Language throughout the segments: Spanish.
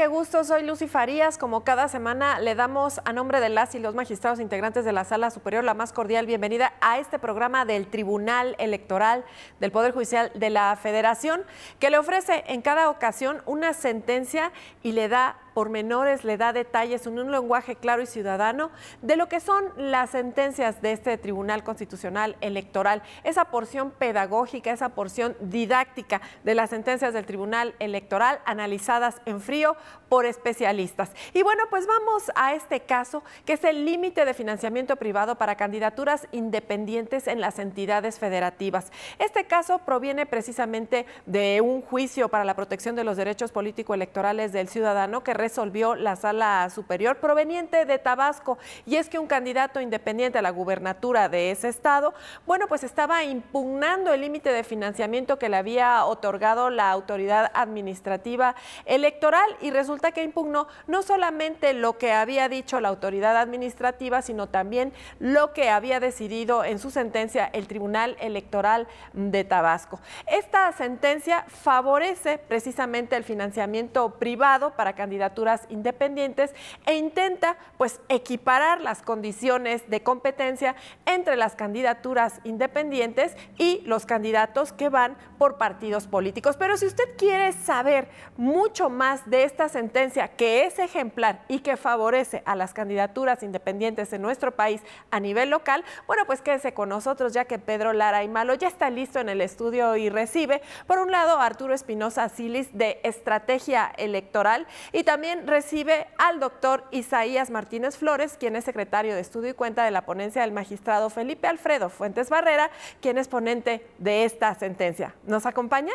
qué gusto, soy Lucy Farías. Como cada semana le damos a nombre de las y los magistrados integrantes de la Sala Superior la más cordial bienvenida a este programa del Tribunal Electoral del Poder Judicial de la Federación, que le ofrece en cada ocasión una sentencia y le da pormenores, le da detalles en un lenguaje claro y ciudadano de lo que son las sentencias de este Tribunal Constitucional Electoral, esa porción pedagógica, esa porción didáctica de las sentencias del Tribunal Electoral analizadas en frío por especialistas. Y bueno, pues vamos a este caso, que es el límite de financiamiento privado para candidaturas independientes en las entidades federativas. Este caso proviene precisamente de un juicio para la protección de los derechos político-electorales del ciudadano que resolvió la Sala Superior proveniente de Tabasco, y es que un candidato independiente a la gubernatura de ese estado, bueno, pues estaba impugnando el límite de financiamiento que le había otorgado la autoridad administrativa electoral, y resulta que impugnó no solamente lo que había dicho la autoridad administrativa, sino también lo que había decidido en su sentencia el Tribunal Electoral de Tabasco. Esta sentencia favorece precisamente el financiamiento privado para candidaturas independientes e intenta pues equiparar las condiciones de competencia entre las candidaturas independientes y los candidatos que van por partidos políticos. Pero si usted quiere saber mucho más de esta sentencia, que es ejemplar y que favorece a las candidaturas independientes en nuestro país a nivel local, bueno, pues quédese con nosotros, ya que Pedro Lara Aymalo ya está listo en el estudio y recibe, por un lado, a Arturo Espinosa Silis de Estrategia Electoral, y también recibe al doctor Isaías Martínez Flores, quien es secretario de Estudio y Cuenta de la ponencia del magistrado Felipe Alfredo Fuentes Barrera, quien es ponente de esta sentencia. ¿Nos acompaña?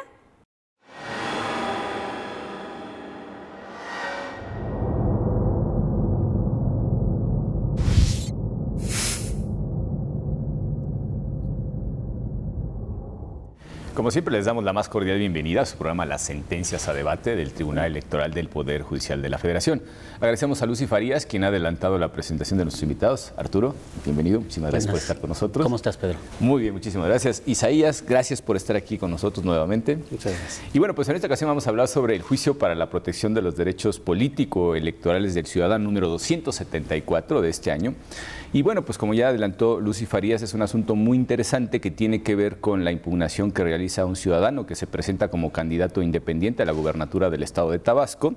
Como siempre, les damos la más cordial bienvenida a su programa Las Sentencias a Debate del Tribunal Electoral del Poder Judicial de la Federación. Agradecemos a Lucy Farías, quien ha adelantado la presentación de nuestros invitados. Arturo, bienvenido. Muchísimas gracias por estar con nosotros. ¿Cómo estás, Pedro? Muy bien, muchísimas gracias. Isaías, gracias por estar aquí con nosotros nuevamente. Muchas gracias. Y bueno, pues en esta ocasión vamos a hablar sobre el juicio para la protección de los derechos político-electorales del ciudadano número 274 de este año. Y bueno, pues como ya adelantó Lucy Farías, es un asunto muy interesante que tiene que ver con la impugnación que realiza un ciudadano que se presenta como candidato independiente a la gubernatura del estado de Tabasco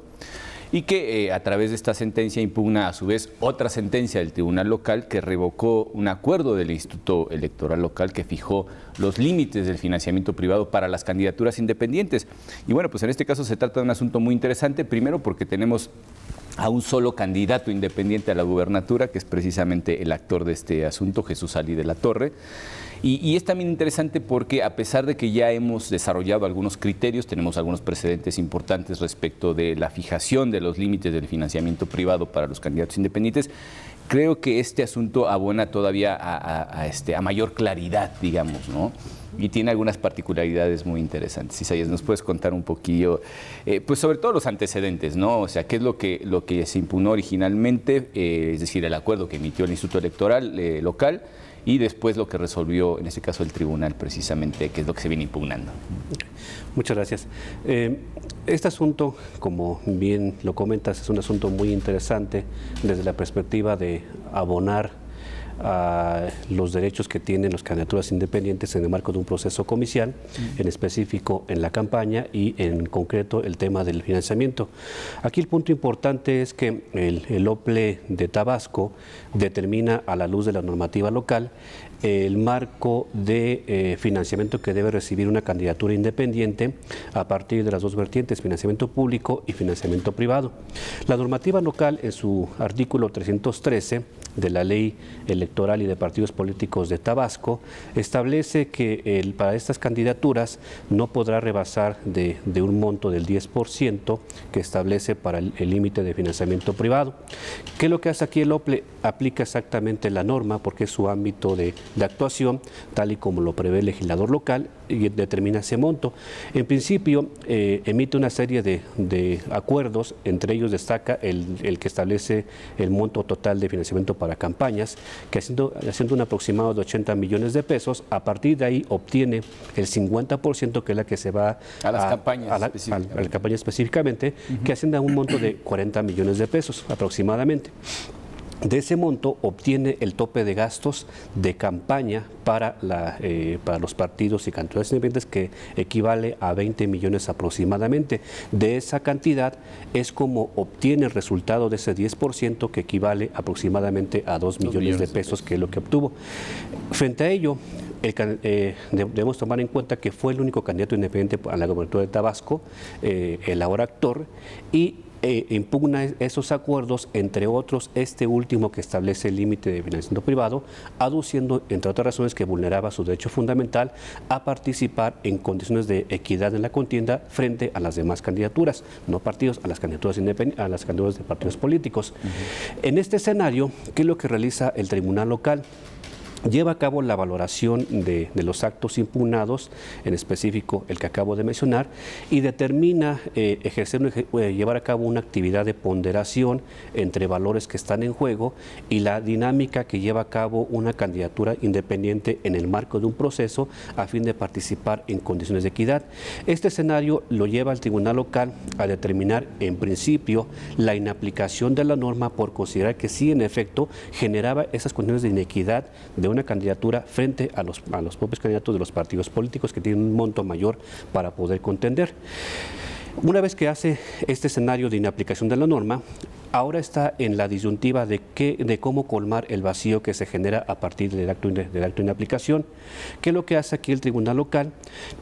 y que a través de esta sentencia impugna a su vez otra sentencia del tribunal local que revocó un acuerdo del Instituto Electoral Local que fijó los límites del financiamiento privado para las candidaturas independientes. Y bueno, pues en este caso se trata de un asunto muy interesante, primero porque tenemos a un solo candidato independiente a la gubernatura, que es precisamente el actor de este asunto, Jesús Ali de la Torre. Y es también interesante porque a pesar de que ya hemos desarrollado algunos criterios, tenemos algunos precedentes importantes respecto de la fijación de los límites del financiamiento privado para los candidatos independientes, creo que este asunto abona todavía a mayor claridad, digamos, ¿no? Y tiene algunas particularidades muy interesantes. Isaías, ¿nos puedes contar un poquillo, pues sobre todo los antecedentes, ¿no? O sea, qué es lo que se impugnó originalmente, es decir, el acuerdo que emitió el Instituto Electoral local, y después lo que resolvió, en este caso, el tribunal precisamente, que es lo que se viene impugnando? Muchas gracias. Este asunto, como bien lo comentas, es un asunto muy interesante desde la perspectiva de abonar a los derechos que tienen las candidaturas independientes en el marco de un proceso comicial, en específico en la campaña y en concreto el tema del financiamiento. Aquí el punto importante es que el OPLE de Tabasco determina a la luz de la normativa local el marco de financiamiento que debe recibir una candidatura independiente a partir de las dos vertientes, financiamiento público y financiamiento privado. La normativa local, en su artículo 313 de la Ley Electoral y de Partidos Políticos de Tabasco, establece que para estas candidaturas no podrá rebasar de un monto del 10% que establece para el límite de financiamiento privado. ¿Qué es lo que hace aquí el OPLE? Aplica exactamente la norma porque es su ámbito de actuación, tal y como lo prevé el legislador local, y determina ese monto. En principio, emite una serie de acuerdos, entre ellos destaca el que establece el monto total de financiamiento para para campañas, que haciendo un aproximado de 80 millones de pesos, a partir de ahí obtiene el 50%, que es la que se va a las campañas, a la campaña específicamente, que asciende a un monto de 40 millones de pesos aproximadamente. De ese monto obtiene el tope de gastos de campaña para los partidos y candidaturas independientes, que equivale a 20 millones aproximadamente. De esa cantidad es como obtiene el resultado de ese 10%, que equivale aproximadamente a 2 millones de pesos, que es lo que obtuvo. Frente a ello, debemos tomar en cuenta que fue el único candidato independiente a la gobernatura de Tabasco, el ahora actor, y impugna esos acuerdos, entre otros este último que establece el límite de financiamiento privado, aduciendo, entre otras razones, que vulneraba su derecho fundamental a participar en condiciones de equidad en la contienda frente a las demás candidaturas, no partidos, a las candidaturas independientes, a las candidaturas de partidos políticos. En este escenario, ¿qué es lo que realiza el Tribunal Local? Lleva a cabo la valoración de los actos impugnados, en específico el que acabo de mencionar, y determina llevar a cabo una actividad de ponderación entre valores que están en juego y la dinámica que lleva a cabo una candidatura independiente en el marco de un proceso a fin de participar en condiciones de equidad. Este escenario lo lleva al Tribunal Local a determinar, en principio, la inaplicación de la norma por considerar que sí, en efecto, generaba esas condiciones de inequidad de una candidatura frente a los propios candidatos de los partidos políticos, que tienen un monto mayor para poder contender. Una vez que hace este escenario de inaplicación de la norma, ahora está en la disyuntiva de cómo colmar el vacío que se genera a partir del acto de inaplicación. ¿Qué es lo que hace aquí el Tribunal Local?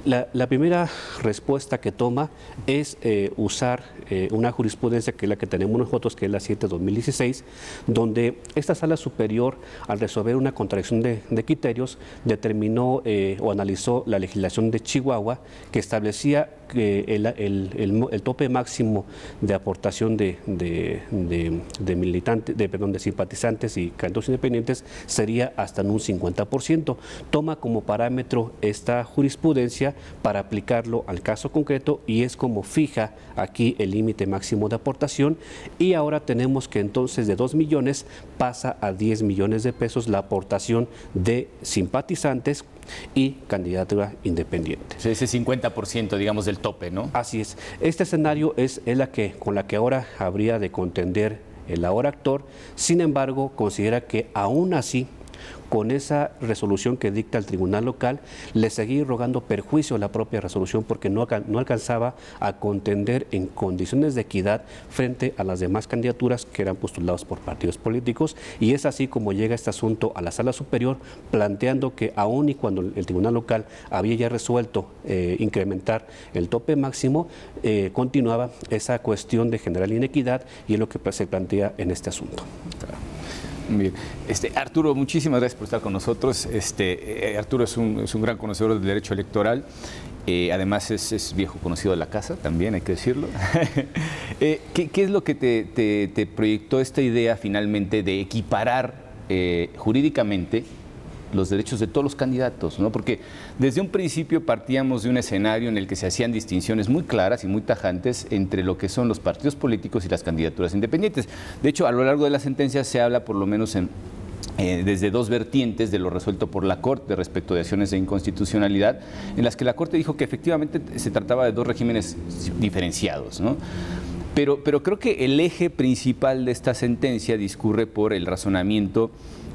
La primera respuesta que toma es usar una jurisprudencia, que es la que tenemos nosotros, que es la 7/2016, donde esta Sala Superior, al resolver una contradicción de criterios, determinó o analizó la legislación de Chihuahua, que establecía que el tope máximo de aportación de simpatizantes y candidatos independientes sería hasta en un 50%. Toma como parámetro esta jurisprudencia para aplicarlo al caso concreto, y es como fija aquí el límite máximo de aportación, y ahora tenemos que entonces de 2 millones pasa a 10 millones de pesos la aportación de simpatizantes y candidatura independiente. O sea, ese 50%, digamos, del tope, ¿no? Así es. Este escenario es con la que ahora habría de contender el ahora actor. Sin embargo, considera que aún así, con esa resolución que dicta el Tribunal Local, le seguía rogando perjuicio a la propia resolución, porque no alcanzaba a contender en condiciones de equidad frente a las demás candidaturas que eran postuladas por partidos políticos, y es así como llega este asunto a la Sala Superior, planteando que aún y cuando el Tribunal Local había ya resuelto incrementar el tope máximo, continuaba esa cuestión de generar inequidad, y es lo que se plantea en este asunto. Claro. Bien. Arturo, muchísimas gracias por estar con nosotros. Arturo es un gran conocedor del derecho electoral, además es viejo conocido de la casa, también hay que decirlo. ¿Qué es lo que te proyectó esta idea finalmente de equiparar jurídicamente los derechos de todos los candidatos, ¿no? Porque desde un principio partíamos de un escenario en el que se hacían distinciones muy claras y muy tajantes entre lo que son los partidos políticos y las candidaturas independientes. De hecho, a lo largo de la sentencia se habla, por lo menos desde dos vertientes de lo resuelto por la Corte respecto de acciones de inconstitucionalidad, en las que la Corte dijo que efectivamente se trataba de dos regímenes diferenciados, ¿no? Pero creo que el eje principal de esta sentencia discurre por el razonamiento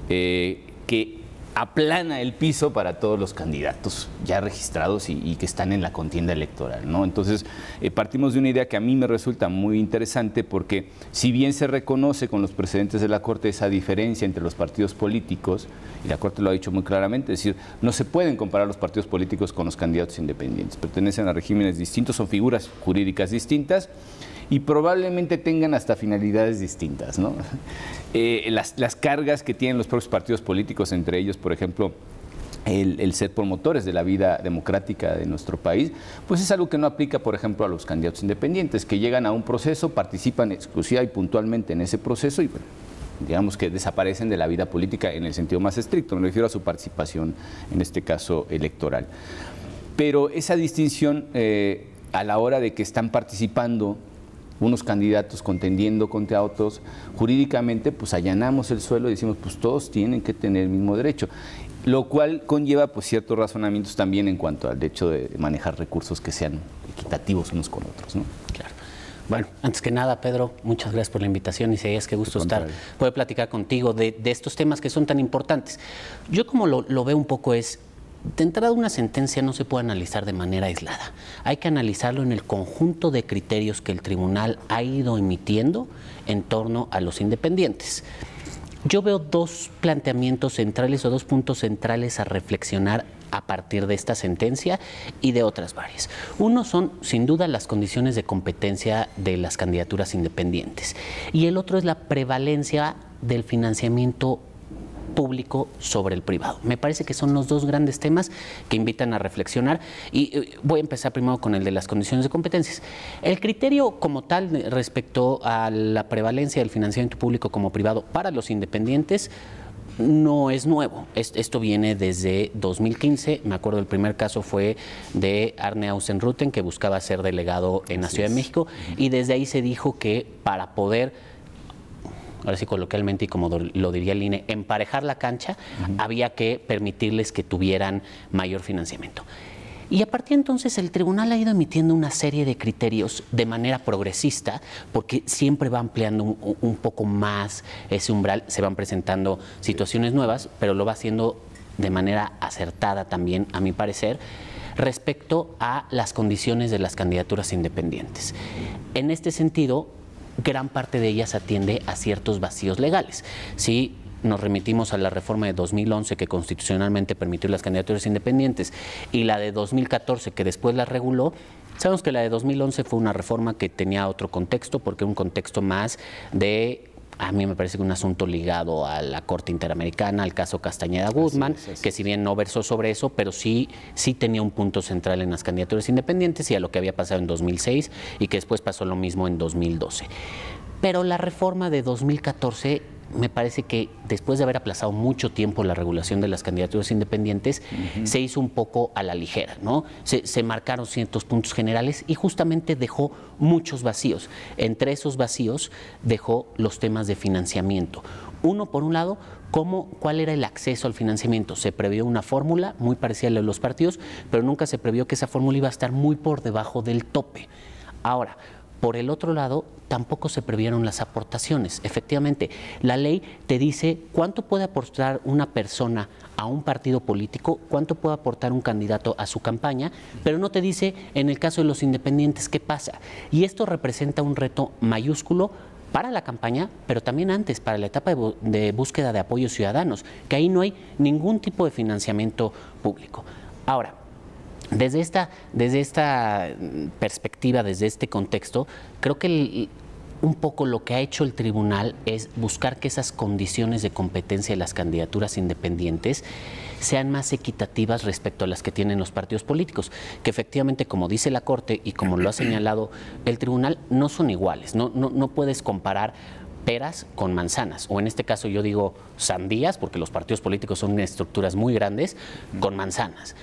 que aplana el piso para todos los candidatos ya registrados y que están en la contienda electoral, ¿no? Entonces, partimos de una idea que a mí me resulta muy interesante, porque si bien se reconoce con los precedentes de la Corte esa diferencia entre los partidos políticos, y la Corte lo ha dicho muy claramente, es decir, no se pueden comparar los partidos políticos con los candidatos independientes, pertenecen a regímenes distintos, son figuras jurídicas distintas, y probablemente tengan hasta finalidades distintas, ¿no? Las cargas que tienen los propios partidos políticos, entre ellos, por ejemplo, el ser promotores de la vida democrática de nuestro país, pues es algo que no aplica, por ejemplo, a los candidatos independientes, que llegan a un proceso, participan exclusiva y puntualmente en ese proceso y, bueno, digamos que desaparecen de la vida política en el sentido más estricto, me refiero a su participación, en este caso, electoral. Pero esa distinción, a la hora de que están participando unos candidatos contendiendo contra otros, jurídicamente pues allanamos el suelo y decimos pues todos tienen que tener el mismo derecho. Lo cual conlleva pues ciertos razonamientos también en cuanto al hecho de manejar recursos que sean equitativos unos con otros, ¿no? Claro. Bueno, antes que nada, Pedro, muchas gracias por la invitación. Isaías, qué gusto poder platicar contigo de estos temas que son tan importantes. Yo como lo veo un poco es, de entrada una sentencia no se puede analizar de manera aislada. Hay que analizarlo en el conjunto de criterios que el tribunal ha ido emitiendo en torno a los independientes. Yo veo dos planteamientos centrales o dos puntos centrales a reflexionar a partir de esta sentencia y de otras varias. Uno son, sin duda, las condiciones de competencia de las candidaturas independientes y el otro es la prevalencia del financiamiento público sobre el privado. Me parece que son los dos grandes temas que invitan a reflexionar y voy a empezar primero con el de las condiciones de competencias. El criterio como tal respecto a la prevalencia del financiamiento público como privado para los independientes no es nuevo. Esto viene desde 2015. Me acuerdo el primer caso fue de Arne Ausenruten, que buscaba ser delegado en la Ciudad de México, y desde ahí se dijo que para poder, ahora sí coloquialmente y como lo diría el INE, emparejar la cancha, había que permitirles que tuvieran mayor financiamiento. Y a partir de entonces el tribunal ha ido emitiendo una serie de criterios de manera progresista, porque siempre va ampliando un poco más ese umbral, se van presentando situaciones nuevas, pero lo va haciendo de manera acertada también, a mi parecer, respecto a las condiciones de las candidaturas independientes. En este sentido, gran parte de ellas atiende a ciertos vacíos legales. Si nos remitimos a la reforma de 2011 que constitucionalmente permitió las candidaturas independientes y la de 2014 que después la reguló, sabemos que la de 2011 fue una reforma que tenía otro contexto, porque un contexto más de, a mí me parece que un asunto ligado a la Corte Interamericana, al caso Castañeda Guzmán, que si bien no versó sobre eso, pero sí tenía un punto central en las candidaturas independientes y a lo que había pasado en 2006 y que después pasó lo mismo en 2012. Pero la reforma de 2014 me parece que después de haber aplazado mucho tiempo la regulación de las candidaturas independientes, se hizo un poco a la ligera, ¿no? Se marcaron ciertos puntos generales y justamente dejó muchos vacíos. Entre esos vacíos dejó los temas de financiamiento. Uno, por un lado, ¿cuál era el acceso al financiamiento? Se previó una fórmula muy parecida a la de los partidos, pero nunca se previó que esa fórmula iba a estar muy por debajo del tope. Ahora, por el otro lado, tampoco se previeron las aportaciones. Efectivamente, la ley te dice cuánto puede aportar una persona a un partido político, cuánto puede aportar un candidato a su campaña, pero no te dice en el caso de los independientes qué pasa. Y esto representa un reto mayúsculo para la campaña, pero también antes, para la etapa de búsqueda de apoyos ciudadanos, que ahí no hay ningún tipo de financiamiento público. Ahora, desde esta perspectiva, desde este contexto, creo que un poco lo que ha hecho el tribunal es buscar que esas condiciones de competencia de las candidaturas independientes sean más equitativas respecto a las que tienen los partidos políticos, que efectivamente, como dice la Corte y como lo ha señalado el tribunal, no son iguales, no puedes comparar peras con manzanas, o en este caso yo digo sandías, porque los partidos políticos son estructuras muy grandes, con manzanas.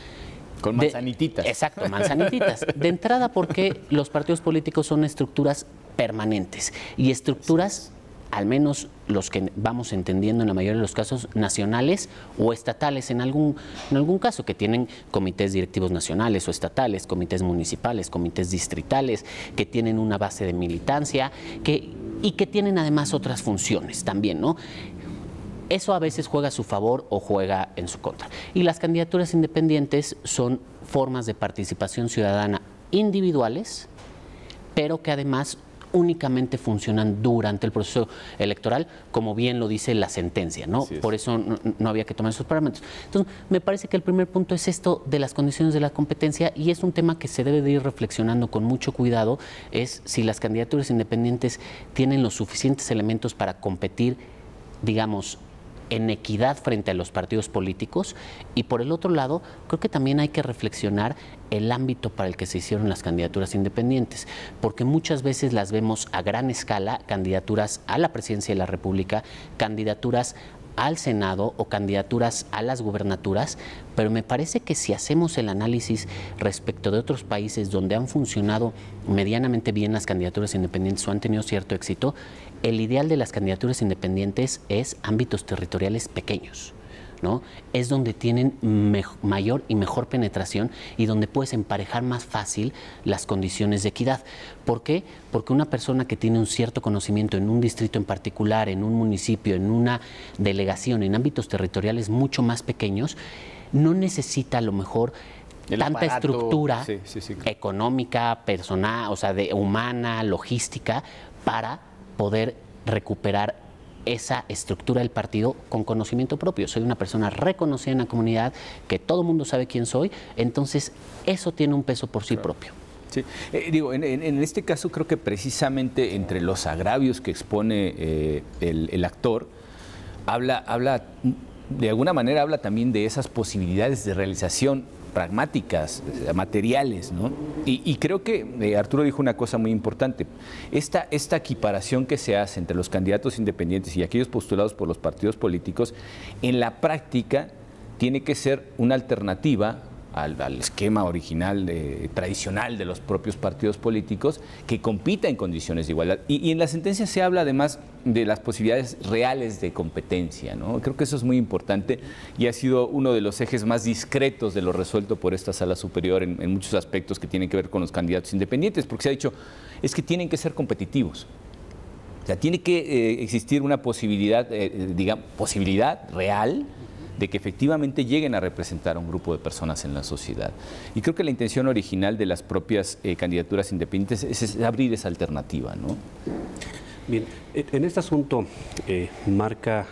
Con manzanititas. Exacto, manzanititas. De entrada, porque los partidos políticos son estructuras permanentes y estructuras, al menos los que vamos entendiendo en la mayoría de los casos, nacionales o estatales en algún caso, que tienen comités directivos nacionales o estatales, comités municipales, comités distritales, que tienen una base de militancia y que tienen además otras funciones también, ¿no? Eso a veces juega a su favor o juega en su contra. Y las candidaturas independientes son formas de participación ciudadana individuales, pero que además únicamente funcionan durante el proceso electoral, como bien lo dice la sentencia, ¿no? Por eso no había que tomar esos parámetros. Entonces, me parece que el primer punto es esto de las condiciones de la competencia, y es un tema que se debe de ir reflexionando con mucho cuidado, es si las candidaturas independientes tienen los suficientes elementos para competir, digamos, en equidad frente a los partidos políticos. Y por el otro lado, creo que también hay que reflexionar el ámbito para el que se hicieron las candidaturas independientes, porque muchas veces las vemos a gran escala, candidaturas a la presidencia de la República, candidaturas al Senado o candidaturas a las gubernaturas, pero me parece que si hacemos el análisis respecto de otros países donde han funcionado medianamente bien las candidaturas independientes o han tenido cierto éxito, el ideal de las candidaturas independientes es ámbitos territoriales pequeños, ¿no? Es donde tienen mayor y mejor penetración y donde puedes emparejar más fácil las condiciones de equidad. ¿Por qué? Porque una persona que tiene un cierto conocimiento en un distrito en particular, en un municipio, en una delegación, en ámbitos territoriales mucho más pequeños, no necesita a lo mejor tanta estructura económica, personal, o sea, humana, logística, para poder recuperar esa estructura del partido con conocimiento propio. Soy una persona reconocida en la comunidad, que todo el mundo sabe quién soy, entonces eso tiene un peso por sí propio. Sí. Digo, en este caso creo que precisamente entre los agravios que expone el actor, habla, de alguna manera habla también de esas posibilidades de realización pragmáticas, materiales, ¿no? Y creo que Arturo dijo una cosa muy importante. Esta equiparación que se hace entre los candidatos independientes y aquellos postulados por los partidos políticos, en la práctica tiene que ser una alternativa al esquema original, tradicional de los propios partidos políticos, que compita en condiciones de igualdad. Y en la sentencia se habla además de las posibilidades reales de competencia, ¿no? Creo que eso es muy importante y ha sido uno de los ejes más discretos de lo resuelto por esta Sala Superior en muchos aspectos que tienen que ver con los candidatos independientes, porque se ha dicho, es que tienen que ser competitivos. O sea, tiene que existir una posibilidad, digamos, posibilidad real de que efectivamente lleguen a representar a un grupo de personas en la sociedad. Y creo que la intención original de las propias candidaturas independientes es abrir esa alternativa, ¿no? Bien, en este asunto marca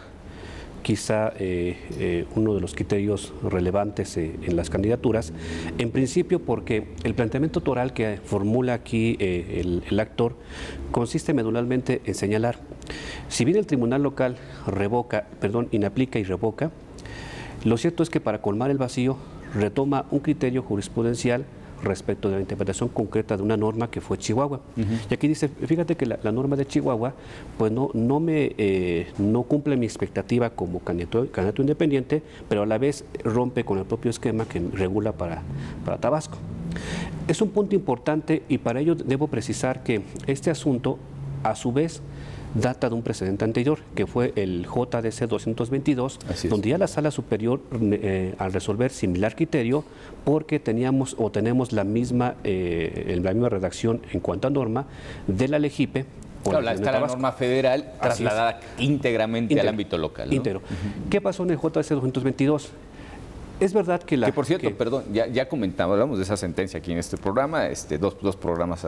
quizá uno de los criterios relevantes en las candidaturas, en principio porque el planteamiento toral que formula aquí el actor consiste medularmente en señalar, si bien el tribunal local inaplica y revoca, lo cierto es que para colmar el vacío retoma un criterio jurisprudencial respecto de la interpretación concreta de una norma que fue Chihuahua. Y aquí dice, fíjate que la norma de Chihuahua pues no cumple mi expectativa como candidato independiente, pero a la vez rompe con el propio esquema que regula para Tabasco. Es un punto importante y para ello debo precisar que este asunto a su vez data de un precedente anterior, que fue el JDC 222, donde ya la Sala Superior, al resolver similar criterio, porque tenemos la misma redacción en cuanto a norma de la LEGIPE. Claro, está la norma federal trasladada íntegramente al ámbito local, ¿no? Íntegro. ¿Qué pasó en el JDC 222? Es verdad que por cierto, perdón, ya hablamos de esa sentencia aquí en este programa, dos programas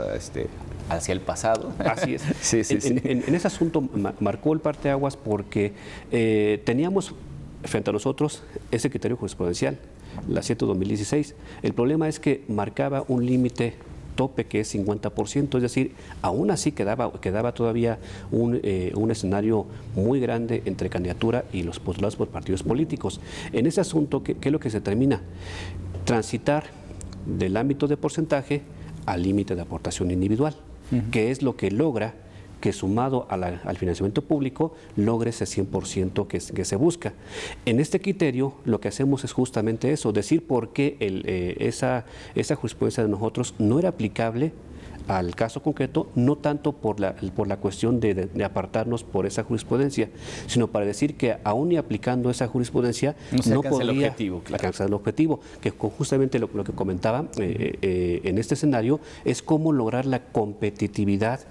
hacia el pasado. Así es. En ese asunto marcó el parteaguas porque teníamos frente a nosotros ese criterio jurisprudencial, la 7/2016. El problema es que marcaba un límite tope que es 50%, es decir, aún así quedaba todavía un escenario muy grande entre candidatura y los postulados por partidos políticos. En ese asunto, ¿qué es lo que se termina? Transitar del ámbito de porcentaje al límite de aportación individual, que es lo que logra que sumado al financiamiento público logre ese 100% que se busca. En este criterio lo que hacemos es justamente eso, decir por qué esa jurisprudencia de nosotros no era aplicable al caso concreto, no tanto por la cuestión de apartarnos por esa jurisprudencia, sino para decir que aún y aplicando esa jurisprudencia no podría alcanzar el objetivo, que justamente lo que comentaba en este escenario es cómo lograr la competitividad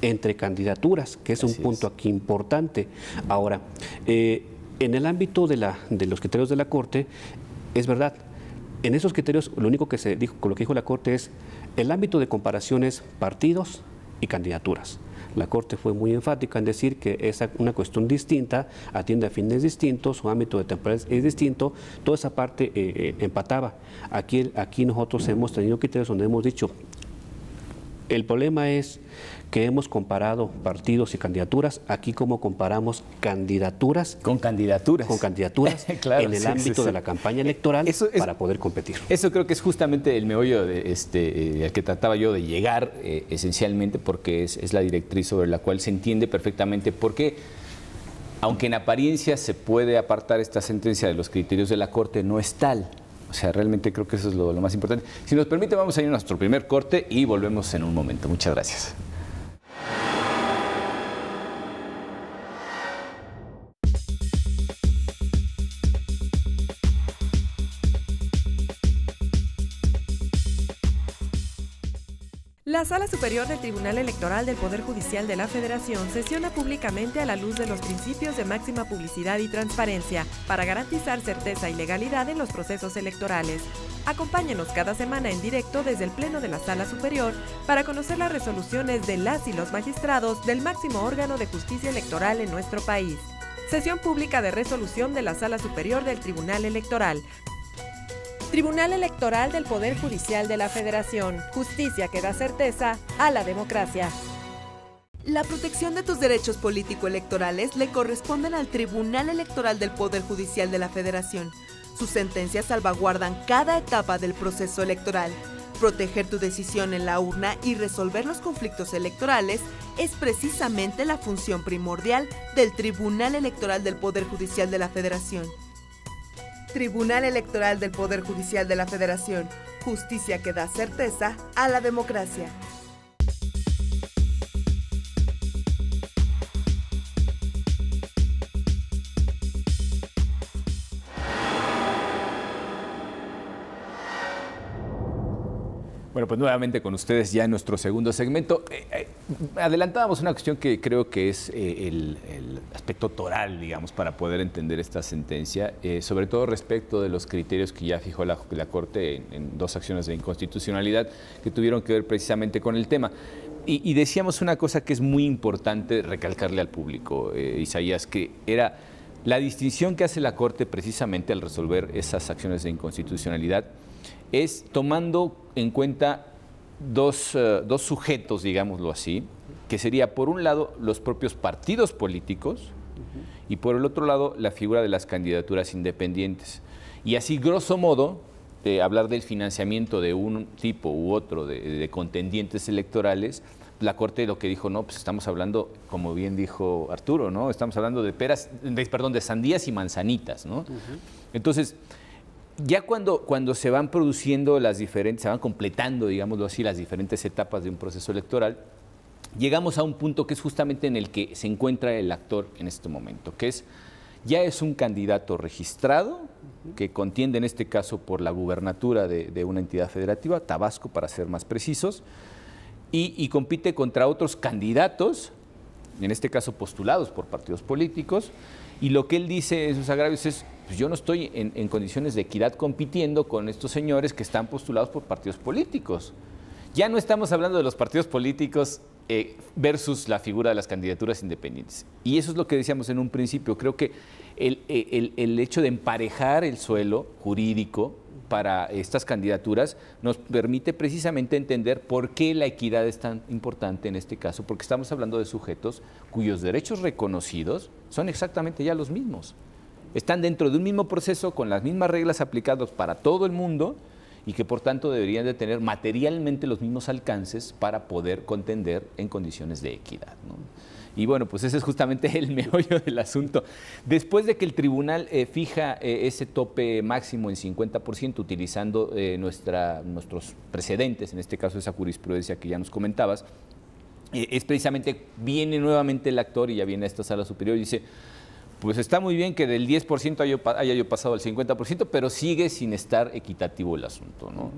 entre candidaturas, que es un punto aquí importante. Ahora, en el ámbito de los criterios de la Corte, es verdad, en esos criterios lo único que se dijo, con lo que dijo la Corte es el ámbito de comparaciones partidos y candidaturas. La Corte fue muy enfática en decir que es una cuestión distinta, atiende a fines distintos, su ámbito de temporalidad es distinto, toda esa parte empataba. Aquí nosotros hemos tenido criterios donde hemos dicho, el problema es que hemos comparado partidos y candidaturas, aquí como comparamos candidaturas con candidaturas, claro, en el ámbito de la campaña electoral para poder competir. Eso creo que es justamente el meollo al que trataba yo de llegar esencialmente, porque es la directriz sobre la cual se entiende perfectamente por qué aunque en apariencia se puede apartar esta sentencia de los criterios de la Corte, no es tal. O sea, realmente creo que eso es lo más importante. Si nos permite, vamos a ir a nuestro primer corte y volvemos en un momento. Muchas gracias. La Sala Superior del Tribunal Electoral del Poder Judicial de la Federación sesiona públicamente a la luz de los principios de máxima publicidad y transparencia para garantizar certeza y legalidad en los procesos electorales. Acompáñenos cada semana en directo desde el Pleno de la Sala Superior para conocer las resoluciones de las y los magistrados del máximo órgano de justicia electoral en nuestro país. Sesión pública de resolución de la Sala Superior del Tribunal Electoral. Tribunal Electoral del Poder Judicial de la Federación. Justicia que da certeza a la democracia. La protección de tus derechos político-electorales le corresponden al Tribunal Electoral del Poder Judicial de la Federación. Sus sentencias salvaguardan cada etapa del proceso electoral. Proteger tu decisión en la urna y resolver los conflictos electorales es precisamente la función primordial del Tribunal Electoral del Poder Judicial de la Federación. Tribunal Electoral del Poder Judicial de la Federación. Justicia que da certeza a la democracia. Bueno, pues nuevamente con ustedes ya en nuestro segundo segmento. Adelantábamos una cuestión que creo que es el aspecto toral, digamos, para poder entender esta sentencia, sobre todo respecto de los criterios que ya fijó la Corte en dos acciones de inconstitucionalidad que tuvieron que ver precisamente con el tema. Y decíamos una cosa que es muy importante recalcarle al público, Isaías, que era la distinción que hace la Corte precisamente al resolver esas acciones de inconstitucionalidad, es tomando en cuenta dos sujetos, digámoslo así, que sería por un lado los propios partidos políticos y por el otro lado la figura de las candidaturas independientes. Y así, grosso modo, hablar del financiamiento de un tipo u otro de contendientes electorales, la Corte lo que dijo, no, pues estamos hablando, como bien dijo Arturo, ¿no? Estamos hablando de sandías y manzanitas, ¿no? Entonces, ya cuando se van produciendo se van completando, digámoslo así, las diferentes etapas de un proceso electoral, llegamos a un punto que es justamente en el que se encuentra el actor en este momento, que ya es un candidato registrado, que contiende en este caso por la gubernatura de una entidad federativa, Tabasco para ser más precisos, y compite contra otros candidatos, en este caso postulados por partidos políticos, y lo que él dice en sus agravios es, pues yo no estoy en condiciones de equidad compitiendo con estos señores que están postulados por partidos políticos. Ya no estamos hablando de los partidos políticos versus la figura de las candidaturas independientes. Y eso es lo que decíamos en un principio. Creo que el hecho de emparejar el suelo jurídico para estas candidaturas nos permite precisamente entender por qué la equidad es tan importante en este caso, porque estamos hablando de sujetos cuyos derechos reconocidos son exactamente ya los mismos. Están dentro de un mismo proceso con las mismas reglas aplicadas para todo el mundo y que por tanto deberían de tener materialmente los mismos alcances para poder contender en condiciones de equidad, ¿no? Y bueno, pues ese es justamente el meollo del asunto. Después de que el tribunal fija ese tope máximo en 50%, utilizando nuestros precedentes, en este caso esa jurisprudencia que ya nos comentabas, es precisamente, viene nuevamente el actor y ya viene a esta sala superior y dice, pues está muy bien que del 10% haya yo pasado al 50%, pero sigue sin estar equitativo el asunto, ¿no?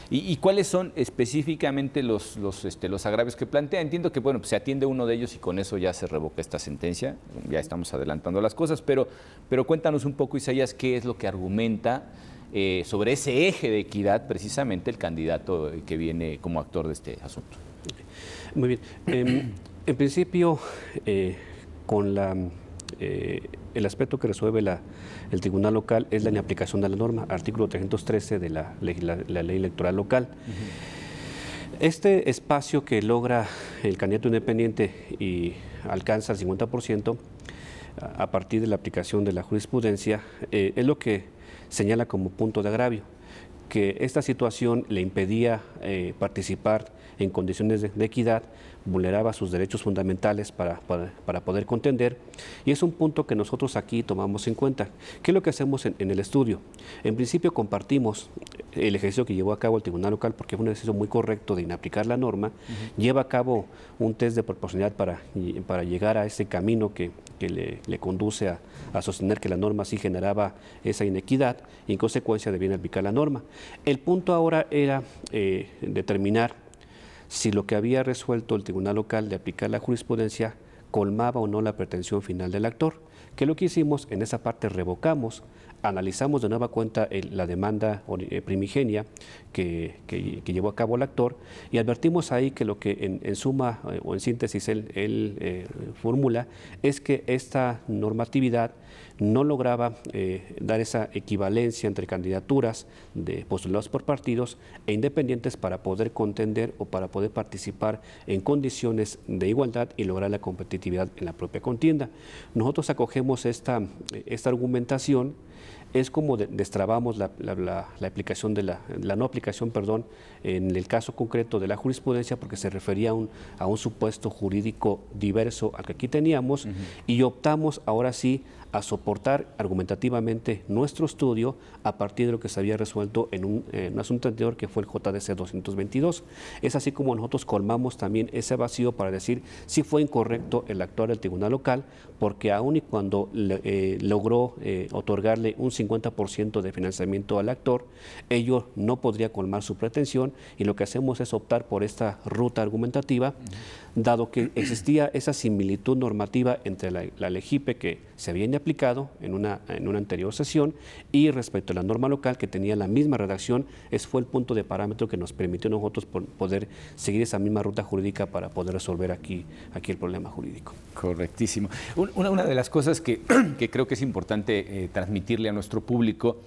¿Y cuáles son específicamente los agravios que plantea? Entiendo que, bueno, pues se atiende uno de ellos y con eso ya se revoca esta sentencia, ya estamos adelantando las cosas, pero cuéntanos un poco, Isaías, qué es lo que argumenta sobre ese eje de equidad precisamente el candidato que viene como actor de este asunto. Muy bien. En principio, con el aspecto que resuelve el tribunal local es la inaplicación de la norma, artículo 313 de la ley electoral local. Este espacio que logra el candidato independiente y alcanza el 50% a partir de la aplicación de la jurisprudencia es lo que señala como punto de agravio, que esta situación le impedía participar en condiciones de equidad, vulneraba sus derechos fundamentales para poder contender, y es un punto que nosotros aquí tomamos en cuenta. ¿Qué es lo que hacemos en el estudio? En principio compartimos el ejercicio que llevó a cabo el Tribunal Local, porque es un ejercicio muy correcto de inaplicar la norma, lleva a cabo un test de proporcionalidad para llegar a ese camino que le conduce a sostener que la norma sí generaba esa inequidad y en consecuencia debían aplicar la norma. El punto ahora era determinar si lo que había resuelto el Tribunal Local de aplicar la jurisprudencia colmaba o no la pretensión final del actor. ¿Qué es lo que hicimos? En esa parte revocamos, analizamos de nueva cuenta la demanda primigenia que llevó a cabo el actor y advertimos ahí que lo que en suma o en síntesis él formula es que esta normatividad no lograba dar esa equivalencia entre candidaturas de postulados por partidos e independientes para poder contender o para poder participar en condiciones de igualdad y lograr la competitividad en la propia contienda. Nosotros acogemos esta argumentación. Es como destrabamos la aplicación de la no aplicación, perdón, en el caso concreto de la jurisprudencia, porque se refería a un supuesto jurídico diverso al que aquí teníamos, y optamos ahora sí a soportar argumentativamente nuestro estudio a partir de lo que se había resuelto en un asunto anterior que fue el JDC 222. Es así como nosotros colmamos también ese vacío para decir si fue incorrecto el actuar del Tribunal Local, porque aun y cuando logró otorgarle un 50% de financiamiento al actor, ello no podría colmar su pretensión, y lo que hacemos es optar por esta ruta argumentativa, dado que existía esa similitud normativa entre la LEGIPE que se había aplicado en una anterior sesión y respecto a la norma local que tenía la misma redacción. Ese fue el punto de parámetro que nos permitió a nosotros poder seguir esa misma ruta jurídica para poder resolver aquí el problema jurídico. Correctísimo. Una de las cosas que creo que es importante transmitirle a nuestro público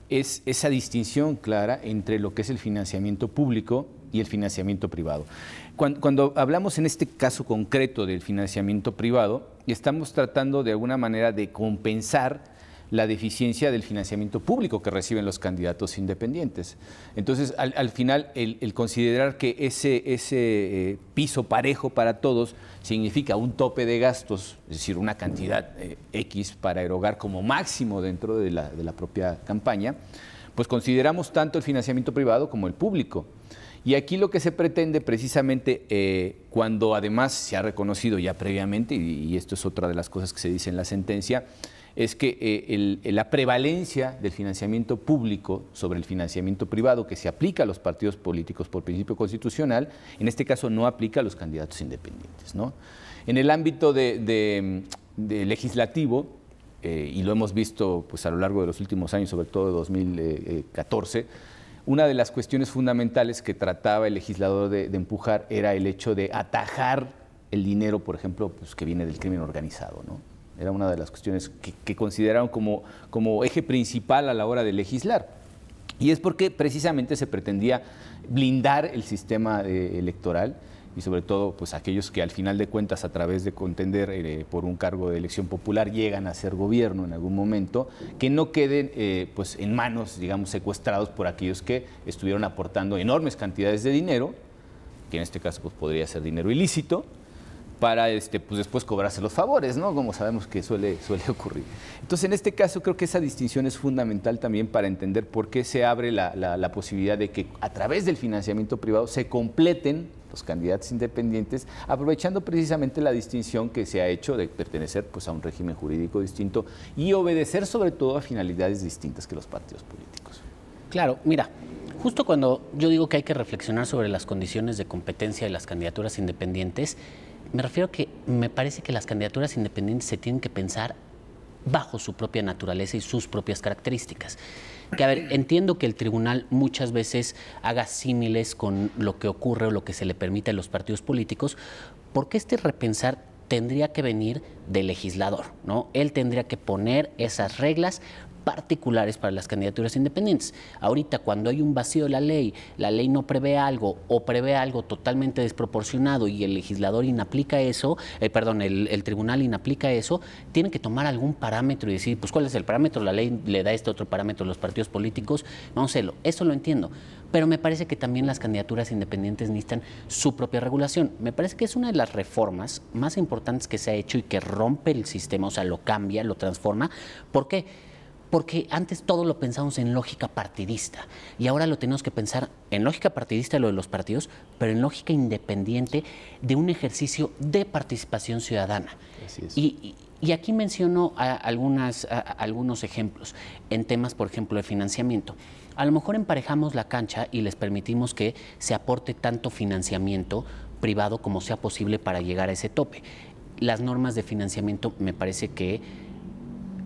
es esa distinción clara entre lo que es el financiamiento público y el financiamiento privado. Cuando hablamos en este caso concreto del financiamiento privado, estamos tratando de alguna manera de compensar la deficiencia del financiamiento público que reciben los candidatos independientes. Entonces, al final, el considerar que ese piso parejo para todos significa un tope de gastos, es decir, una cantidad X para erogar como máximo dentro de la propia campaña, pues consideramos tanto el financiamiento privado como el público. Y aquí lo que se pretende precisamente, cuando además se ha reconocido ya previamente, y esto es otra de las cosas que se dice en la sentencia, es que la prevalencia del financiamiento público sobre el financiamiento privado que se aplica a los partidos políticos por principio constitucional, en este caso no aplica a los candidatos independientes, ¿no? En el ámbito de legislativo, y lo hemos visto pues, a lo largo de los últimos años, sobre todo de 2014, una de las cuestiones fundamentales que trataba el legislador de empujar era el hecho de atajar el dinero, por ejemplo, pues, que viene del crimen organizado, ¿no? Era una de las cuestiones que consideraron como eje principal a la hora de legislar. Y es porque precisamente se pretendía blindar el sistema electoral y sobre todo pues aquellos que al final de cuentas a través de contender por un cargo de elección popular llegan a ser gobierno en algún momento, que no queden pues en manos, digamos, secuestrados por aquellos que estuvieron aportando enormes cantidades de dinero, que en este caso pues podría ser dinero ilícito, para pues después cobrarse los favores, ¿no? Como sabemos que suele ocurrir. Entonces, en este caso, creo que esa distinción es fundamental también para entender por qué se abre la posibilidad de que a través del financiamiento privado se completen los candidatos independientes, aprovechando precisamente la distinción que se ha hecho de pertenecer pues, a un régimen jurídico distinto y obedecer sobre todo a finalidades distintas que los partidos políticos. Claro, mira, justo cuando yo digo que hay que reflexionar sobre las condiciones de competencia de las candidaturas independientes, me refiero a que me parece que las candidaturas independientes se tienen que pensar bajo su propia naturaleza y sus propias características. Que, a ver, entiendo que el tribunal muchas veces haga símiles con lo que ocurre o lo que se le permite a los partidos políticos, porque este repensar tendría que venir del legislador, ¿no? Él tendría que poner esas reglas particulares para las candidaturas independientes. Ahorita, cuando hay un vacío de la ley no prevé algo o prevé algo totalmente desproporcionado y el legislador inaplica eso, el tribunal inaplica eso, tienen que tomar algún parámetro y decir, pues, ¿cuál es el parámetro? La ley le da este otro parámetro a los partidos políticos, vamos a hacerlo. Eso lo entiendo. Pero me parece que también las candidaturas independientes necesitan su propia regulación. Me parece que es una de las reformas más importantes que se ha hecho y que rompe el sistema, o sea, lo cambia, lo transforma. ¿Por qué? Porque antes todo lo pensamos en lógica partidista y ahora lo tenemos que pensar en lógica partidista, lo de los partidos, pero en lógica independiente de un ejercicio de participación ciudadana. Así es. Y aquí menciono algunos ejemplos en temas, por ejemplo, de financiamiento. A lo mejor emparejamos la cancha y les permitimos que se aporte tanto financiamiento privado como sea posible para llegar a ese tope. Las normas de financiamiento me parece que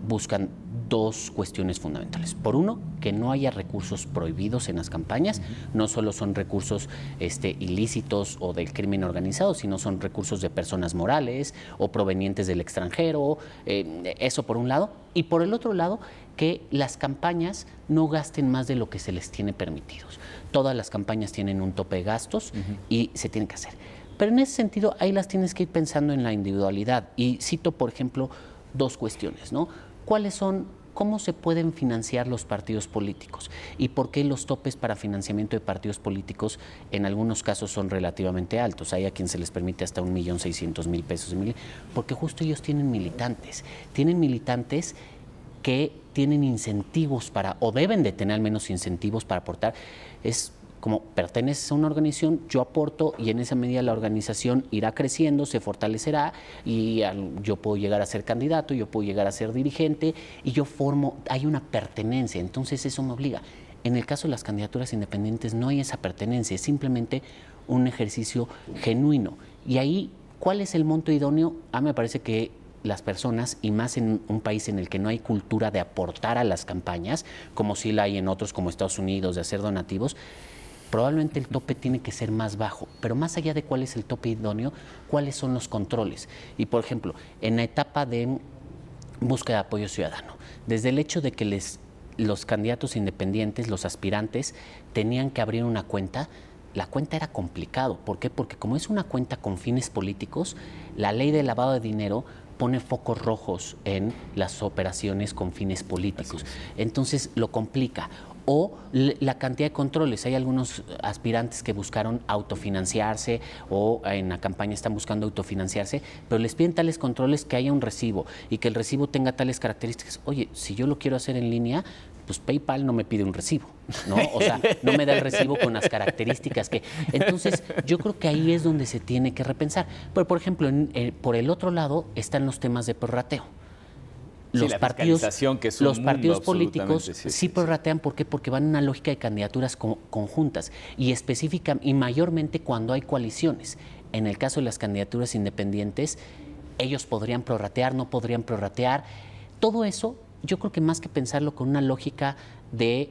buscan dos cuestiones fundamentales. Por uno, que no haya recursos prohibidos en las campañas, no solo son recursos ilícitos o del crimen organizado, sino son recursos de personas morales o provenientes del extranjero, eso por un lado. Y por el otro lado, que las campañas no gasten más de lo que se les tiene permitidos. Todas las campañas tienen un tope de gastos y se tienen que hacer. Pero en ese sentido, ahí las tienes que ir pensando en la individualidad. Y cito, por ejemplo, dos cuestiones, ¿no? ¿Cuáles son? ¿Cómo se pueden financiar los partidos políticos? ¿Y por qué los topes para financiamiento de partidos políticos en algunos casos son relativamente altos? Hay a quien se les permite hasta 1.600.000 pesos. Porque justo ellos tienen militantes que tienen incentivos o deben de tener al menos incentivos para aportar. Es como perteneces a una organización, yo aporto y en esa medida la organización irá creciendo, se fortalecerá y yo puedo llegar a ser candidato, yo puedo llegar a ser dirigente y hay una pertenencia, entonces eso me obliga. En el caso de las candidaturas independientes no hay esa pertenencia, es simplemente un ejercicio genuino. Y ahí, ¿cuál es el monto idóneo? Me parece que las personas, y más en un país en el que no hay cultura de aportar a las campañas, como sí la hay en otros como Estados Unidos, de hacer donativos, probablemente el tope tiene que ser más bajo, pero más allá de cuál es el tope idóneo, cuáles son los controles. Y, por ejemplo, en la etapa de búsqueda de apoyo ciudadano, desde el hecho de que los candidatos independientes, los aspirantes, tenían que abrir una cuenta, la cuenta era complicado. ¿Por qué? Porque como es una cuenta con fines políticos, la ley de lavado de dinero pone focos rojos en las operaciones con fines políticos. Entonces lo complica. O la cantidad de controles. Hay algunos aspirantes que buscaron autofinanciarse o en la campaña están buscando autofinanciarse, pero les piden tales controles que haya un recibo y que el recibo tenga tales características. Oye, si yo lo quiero hacer en línea, pues PayPal no me pide un recibo, ¿no? O sea, no me da el recibo con las características que... Entonces, yo creo que ahí es donde se tiene que repensar. Pero, por ejemplo, por el otro lado están los temas de prorrateo. Los partidos políticos sí prorratean. ¿Por qué? Porque van en una lógica de candidaturas conjuntas y mayormente cuando hay coaliciones. En el caso de las candidaturas independientes, ellos podrían prorratear, no podrían prorratear. Todo eso, yo creo que más que pensarlo con una lógica de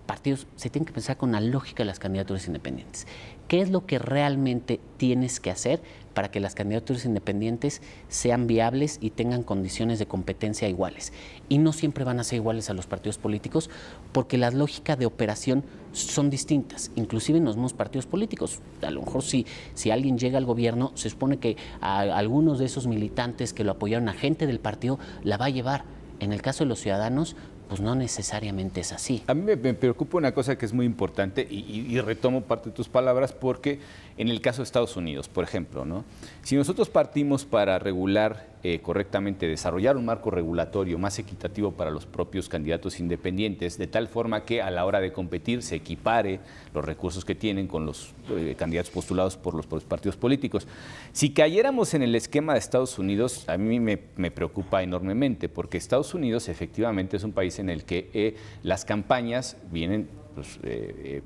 partidos, se tiene que pensar con la lógica de las candidaturas independientes. ¿Qué es lo que realmente tienes que hacer para que las candidaturas independientes sean viables y tengan condiciones de competencia iguales? Y no siempre van a ser iguales a los partidos políticos porque las lógicas de operación son distintas, inclusive en los mismos partidos políticos. A lo mejor si alguien llega al gobierno, se supone que a algunos de esos militantes que lo apoyaron, a gente del partido, la va a llevar. En el caso de los ciudadanos, pues no necesariamente es así. A mí me preocupa una cosa que es muy importante y retomo parte de tus palabras porque en el caso de Estados Unidos, por ejemplo, ¿no? Si nosotros partimos para regular correctamente, desarrollar un marco regulatorio más equitativo para los propios candidatos independientes, de tal forma que a la hora de competir se equipare los recursos que tienen con los candidatos postulados por los partidos políticos. Si cayéramos en el esquema de Estados Unidos, a mí me preocupa enormemente, porque Estados Unidos efectivamente es un país en el que las campañas vienen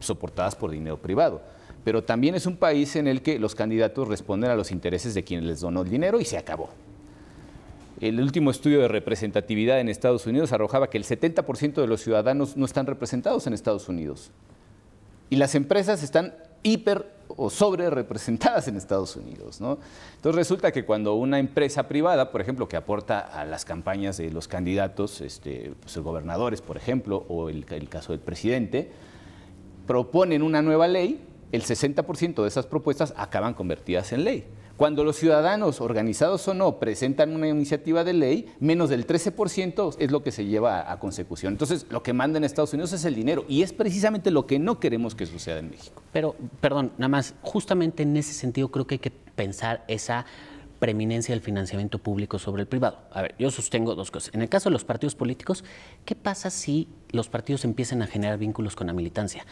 soportadas por dinero privado. Pero también es un país en el que los candidatos responden a los intereses de quienes les donó el dinero y se acabó. El último estudio de representatividad en Estados Unidos arrojaba que el 70% de los ciudadanos no están representados en Estados Unidos. y las empresas están hiper o sobre representadas en Estados Unidos, ¿no? Entonces resulta que cuando una empresa privada, por ejemplo, que aporta a las campañas de los candidatos, pues los gobernadores, por ejemplo, o el caso del presidente, proponen una nueva ley, el 60% de esas propuestas acaban convertidas en ley. Cuando los ciudadanos, organizados o no, presentan una iniciativa de ley, menos del 13% es lo que se lleva a consecución. Entonces, lo que manda en Estados Unidos es el dinero y es precisamente lo que no queremos que suceda en México. Pero, perdón, nada más, justamente en ese sentido creo que hay que pensar esa preeminencia del financiamiento público sobre el privado. A ver, yo sostengo dos cosas. En el caso de los partidos políticos, ¿qué pasa si los partidos empiezan a generar vínculos con la militancia?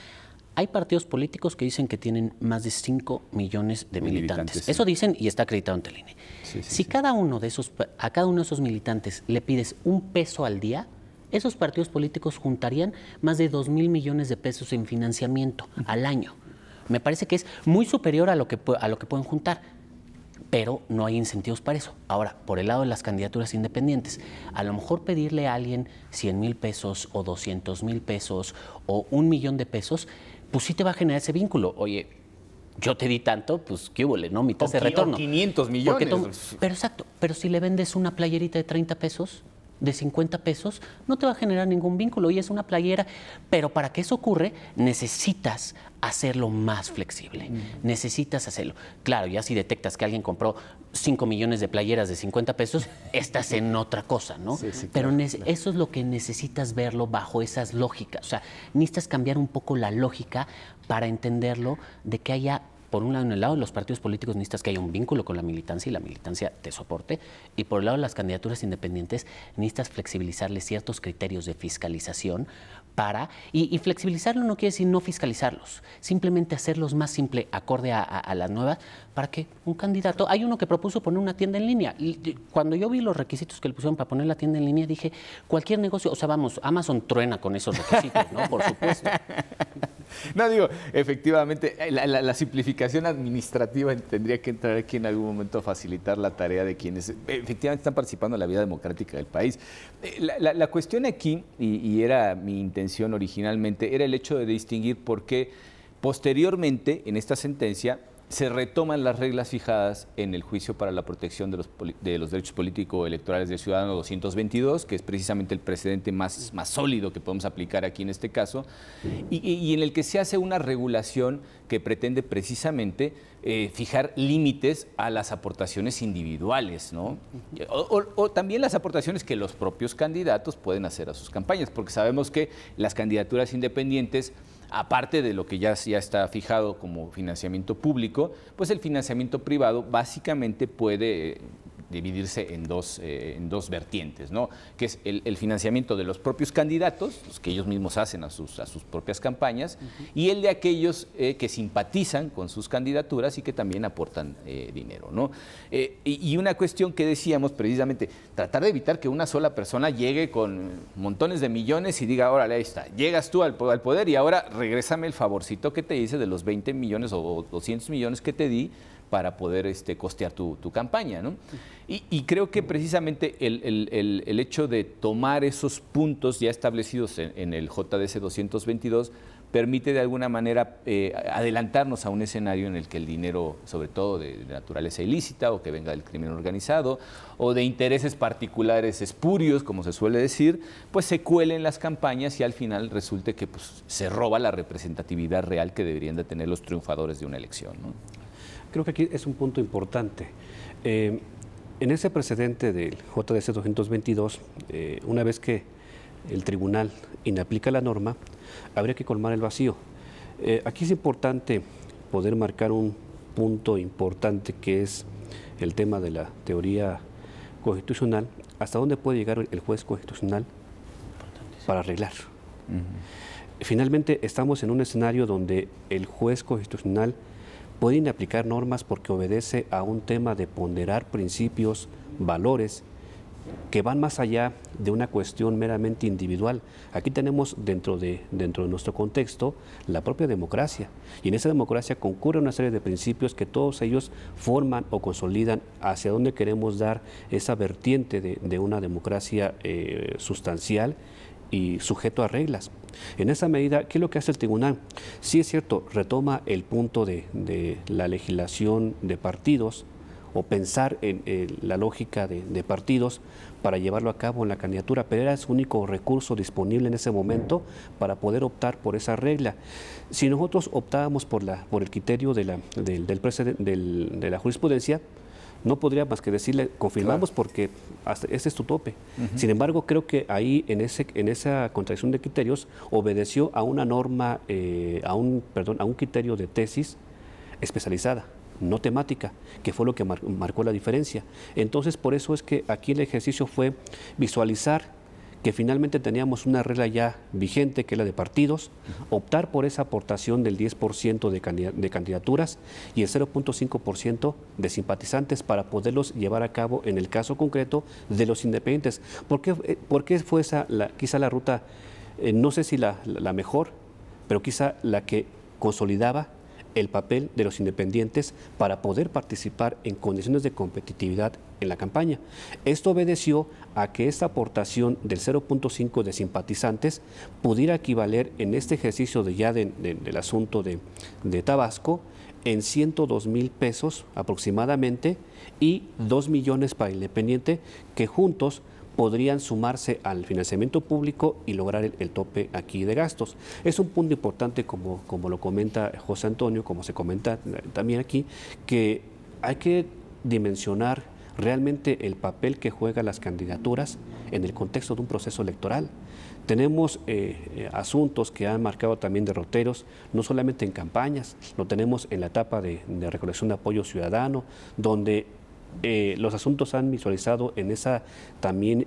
Hay partidos políticos que dicen que tienen más de 5 millones de militantes. Sí. Eso dicen y está acreditado ante el INE. Si a cada uno de esos militantes le pides $1 al día, esos partidos políticos juntarían más de 2,000 millones de pesos en financiamiento al año. Me parece que es muy superior a lo que pueden juntar, pero no hay incentivos para eso. Ahora, por el lado de las candidaturas independientes, a lo mejor pedirle a alguien 100,000 pesos o 200,000 pesos o 1,000,000 de pesos, pues sí te va a generar ese vínculo. Oye, yo te di tanto, pues qué huele, ¿no? Mi tasa de retorno. O 500 millones. Pero exacto, pero si le vendes una playerita de 30 pesos, de 50 pesos, no te va a generar ningún vínculo y es una playera. Pero para que eso ocurra, necesitas hacerlo más flexible. Necesitas hacerlo. Claro, ya si detectas que alguien compró 5 millones de playeras de 50 pesos, estás en otra cosa, ¿no? Sí, pero claro. Eso es lo que necesitas verlo bajo esas lógicas. O sea, necesitas cambiar un poco la lógica para entenderlo de que haya, por un lado, en el lado de los partidos políticos necesitas que haya un vínculo con la militancia y la militancia te soporte, y por el lado de las candidaturas independientes necesitas flexibilizarle ciertos criterios de fiscalización y flexibilizarlo no quiere decir no fiscalizarlos, simplemente hacerlos más simple, acorde a las nuevas, para que un candidato, hay uno que propuso poner una tienda en línea, y cuando yo vi los requisitos que le pusieron para poner la tienda en línea, dije, cualquier negocio, o sea, vamos, Amazon truena con esos requisitos, ¿no? Por supuesto. No, digo, efectivamente, la simplificación administrativa tendría que entrar aquí en algún momento a facilitar la tarea de quienes efectivamente están participando en la vida democrática del país. La cuestión aquí, y era mi intención originalmente, era el hecho de distinguir por qué posteriormente, en esta sentencia, se retoman las reglas fijadas en el juicio para la protección de los derechos político-electorales del ciudadano 222, que es precisamente el precedente más sólido que podemos aplicar aquí en este caso, y en el que se hace una regulación que pretende precisamente fijar límites a las aportaciones individuales, ¿no? O también las aportaciones que los propios candidatos pueden hacer a sus campañas, porque sabemos que las candidaturas independientes, aparte de lo que ya está fijado como financiamiento público, pues el financiamiento privado básicamente puede dividirse en dos vertientes, ¿no? Que es el financiamiento de los propios candidatos, los que ellos mismos hacen a sus propias campañas, y el de aquellos que simpatizan con sus candidaturas y que también aportan dinero, ¿no? Y una cuestión que decíamos precisamente, tratar de evitar que una sola persona llegue con montones de millones y diga, órale, ahí está, llegas tú al poder y ahora regrésame el favorcito que te hice de los 20 millones o 200 millones que te di para poder costear tu campaña, ¿no? Y creo que precisamente el hecho de tomar esos puntos ya establecidos en el JDC 222 permite de alguna manera adelantarnos a un escenario en el que el dinero, sobre todo de naturaleza ilícita o que venga del crimen organizado o de intereses particulares espurios, como se suele decir, pues se cuele en las campañas y al final resulte que pues, se roba la representatividad real que deberían de tener los triunfadores de una elección, ¿no? Creo que aquí es un punto importante. En ese precedente del JDC 222, una vez que el tribunal inaplica la norma, habría que colmar el vacío. Aquí es importante poder marcar un punto importante que es el tema de la teoría constitucional, hasta dónde puede llegar el juez constitucional para arreglar. Finalmente estamos en un escenario donde el juez constitucional puede aplicar normas porque obedece a un tema de ponderar principios, valores, que van más allá de una cuestión meramente individual. Aquí tenemos dentro de nuestro contexto la propia democracia, y en esa democracia concurre una serie de principios que todos ellos forman o consolidan hacia dónde queremos dar esa vertiente de una democracia sustancial y sujeto a reglas. En esa medida, ¿qué es lo que hace el tribunal? Sí es cierto, retoma el punto de la legislación de partidos o pensar en la lógica de partidos para llevarlo a cabo en la candidatura, pero era su único recurso disponible en ese momento para poder optar por esa regla. Si nosotros optábamos por el criterio de la jurisprudencia, no podría más que decirle, confirmamos, claro, porque hasta ese es tu tope. Sin embargo, creo que ahí, en esa contradicción de criterios, obedeció a una norma, a un criterio de tesis especializada, no temática, que fue lo que marcó la diferencia. Entonces, por eso es que aquí el ejercicio fue visualizar que finalmente teníamos una regla ya vigente, que es la de partidos, optar por esa aportación del 10% de candidaturas y el 0.5% de simpatizantes para poderlos llevar a cabo en el caso concreto de los independientes. ¿Por qué fue esa quizá la ruta, no sé si la mejor, pero quizá la que consolidaba el papel de los independientes para poder participar en condiciones de competitividad en la campaña? Esto obedeció a que esta aportación del 0.5 de simpatizantes pudiera equivaler en este ejercicio del asunto de Tabasco en 102,000 pesos aproximadamente y 2 millones para el independiente, que juntos podrían sumarse al financiamiento público y lograr el tope aquí de gastos. Es un punto importante, como lo comenta José Antonio, como se comenta también aquí, que hay que dimensionar realmente el papel que juegan las candidaturas en el contexto de un proceso electoral. Tenemos asuntos que han marcado también derroteros, no solamente en campañas, lo tenemos en la etapa de recolección de apoyo ciudadano, donde los asuntos han visualizado en esa también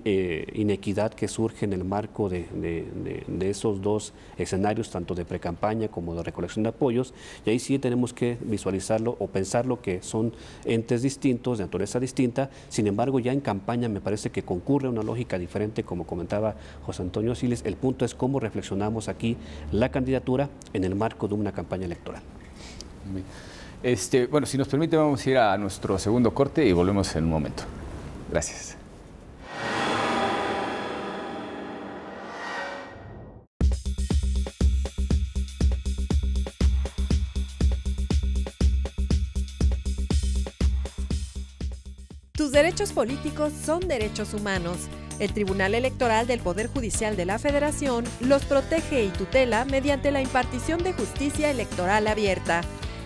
inequidad que surge en el marco de esos dos escenarios, tanto de precampaña como de recolección de apoyos, y ahí sí tenemos que visualizarlo o pensarlo que son entes distintos, de naturaleza distinta. Sin embargo, ya en campaña me parece que concurre una lógica diferente, como comentaba José Antonio Siles. El punto es cómo reflexionamos aquí la candidatura en el marco de una campaña electoral. Bien. Bueno, si nos permite, vamos a ir a nuestro segundo corte y volvemos en un momento. Gracias. Tus derechos políticos son derechos humanos. El Tribunal Electoral del Poder Judicial de la Federación los protege y tutela mediante la impartición de justicia electoral abierta.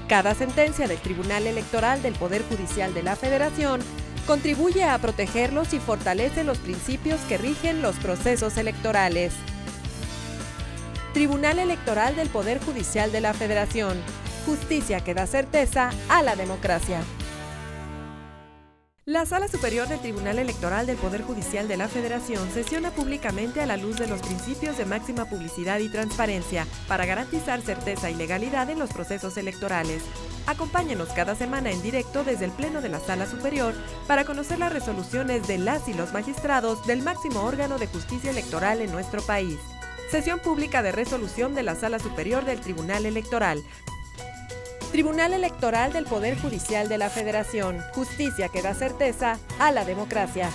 Cada sentencia del Tribunal Electoral del Poder Judicial de la Federación contribuye a protegerlos y fortalece los principios que rigen los procesos electorales. Tribunal Electoral del Poder Judicial de la Federación. Justicia que da certeza a la democracia. La Sala Superior del Tribunal Electoral del Poder Judicial de la Federación sesiona públicamente a la luz de los principios de máxima publicidad y transparencia para garantizar certeza y legalidad en los procesos electorales. Acompáñenos cada semana en directo desde el Pleno de la Sala Superior para conocer las resoluciones de las y los magistrados del máximo órgano de justicia electoral en nuestro país. Sesión pública de resolución de la Sala Superior del Tribunal Electoral. Tribunal Electoral del Poder Judicial de la Federación. Justicia que da certeza a la democracia.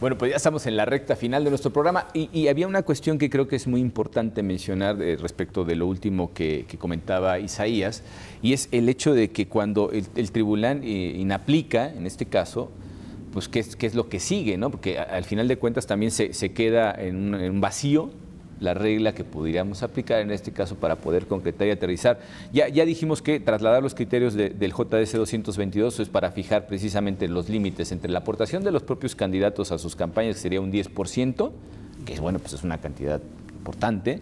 Bueno, pues ya estamos en la recta final de nuestro programa y había una cuestión que creo que es muy importante mencionar respecto de lo último que comentaba Isaías, y es el hecho de que cuando el tribunal inaplica, en este caso, pues qué es lo que sigue, ¿no? Porque al final de cuentas también se queda en un vacío la regla que pudiéramos aplicar en este caso para poder concretar y aterrizar. Ya dijimos que trasladar los criterios del JDC 222 es para fijar precisamente los límites entre la aportación de los propios candidatos a sus campañas, que sería un 10%, que es, bueno, pues es una cantidad importante,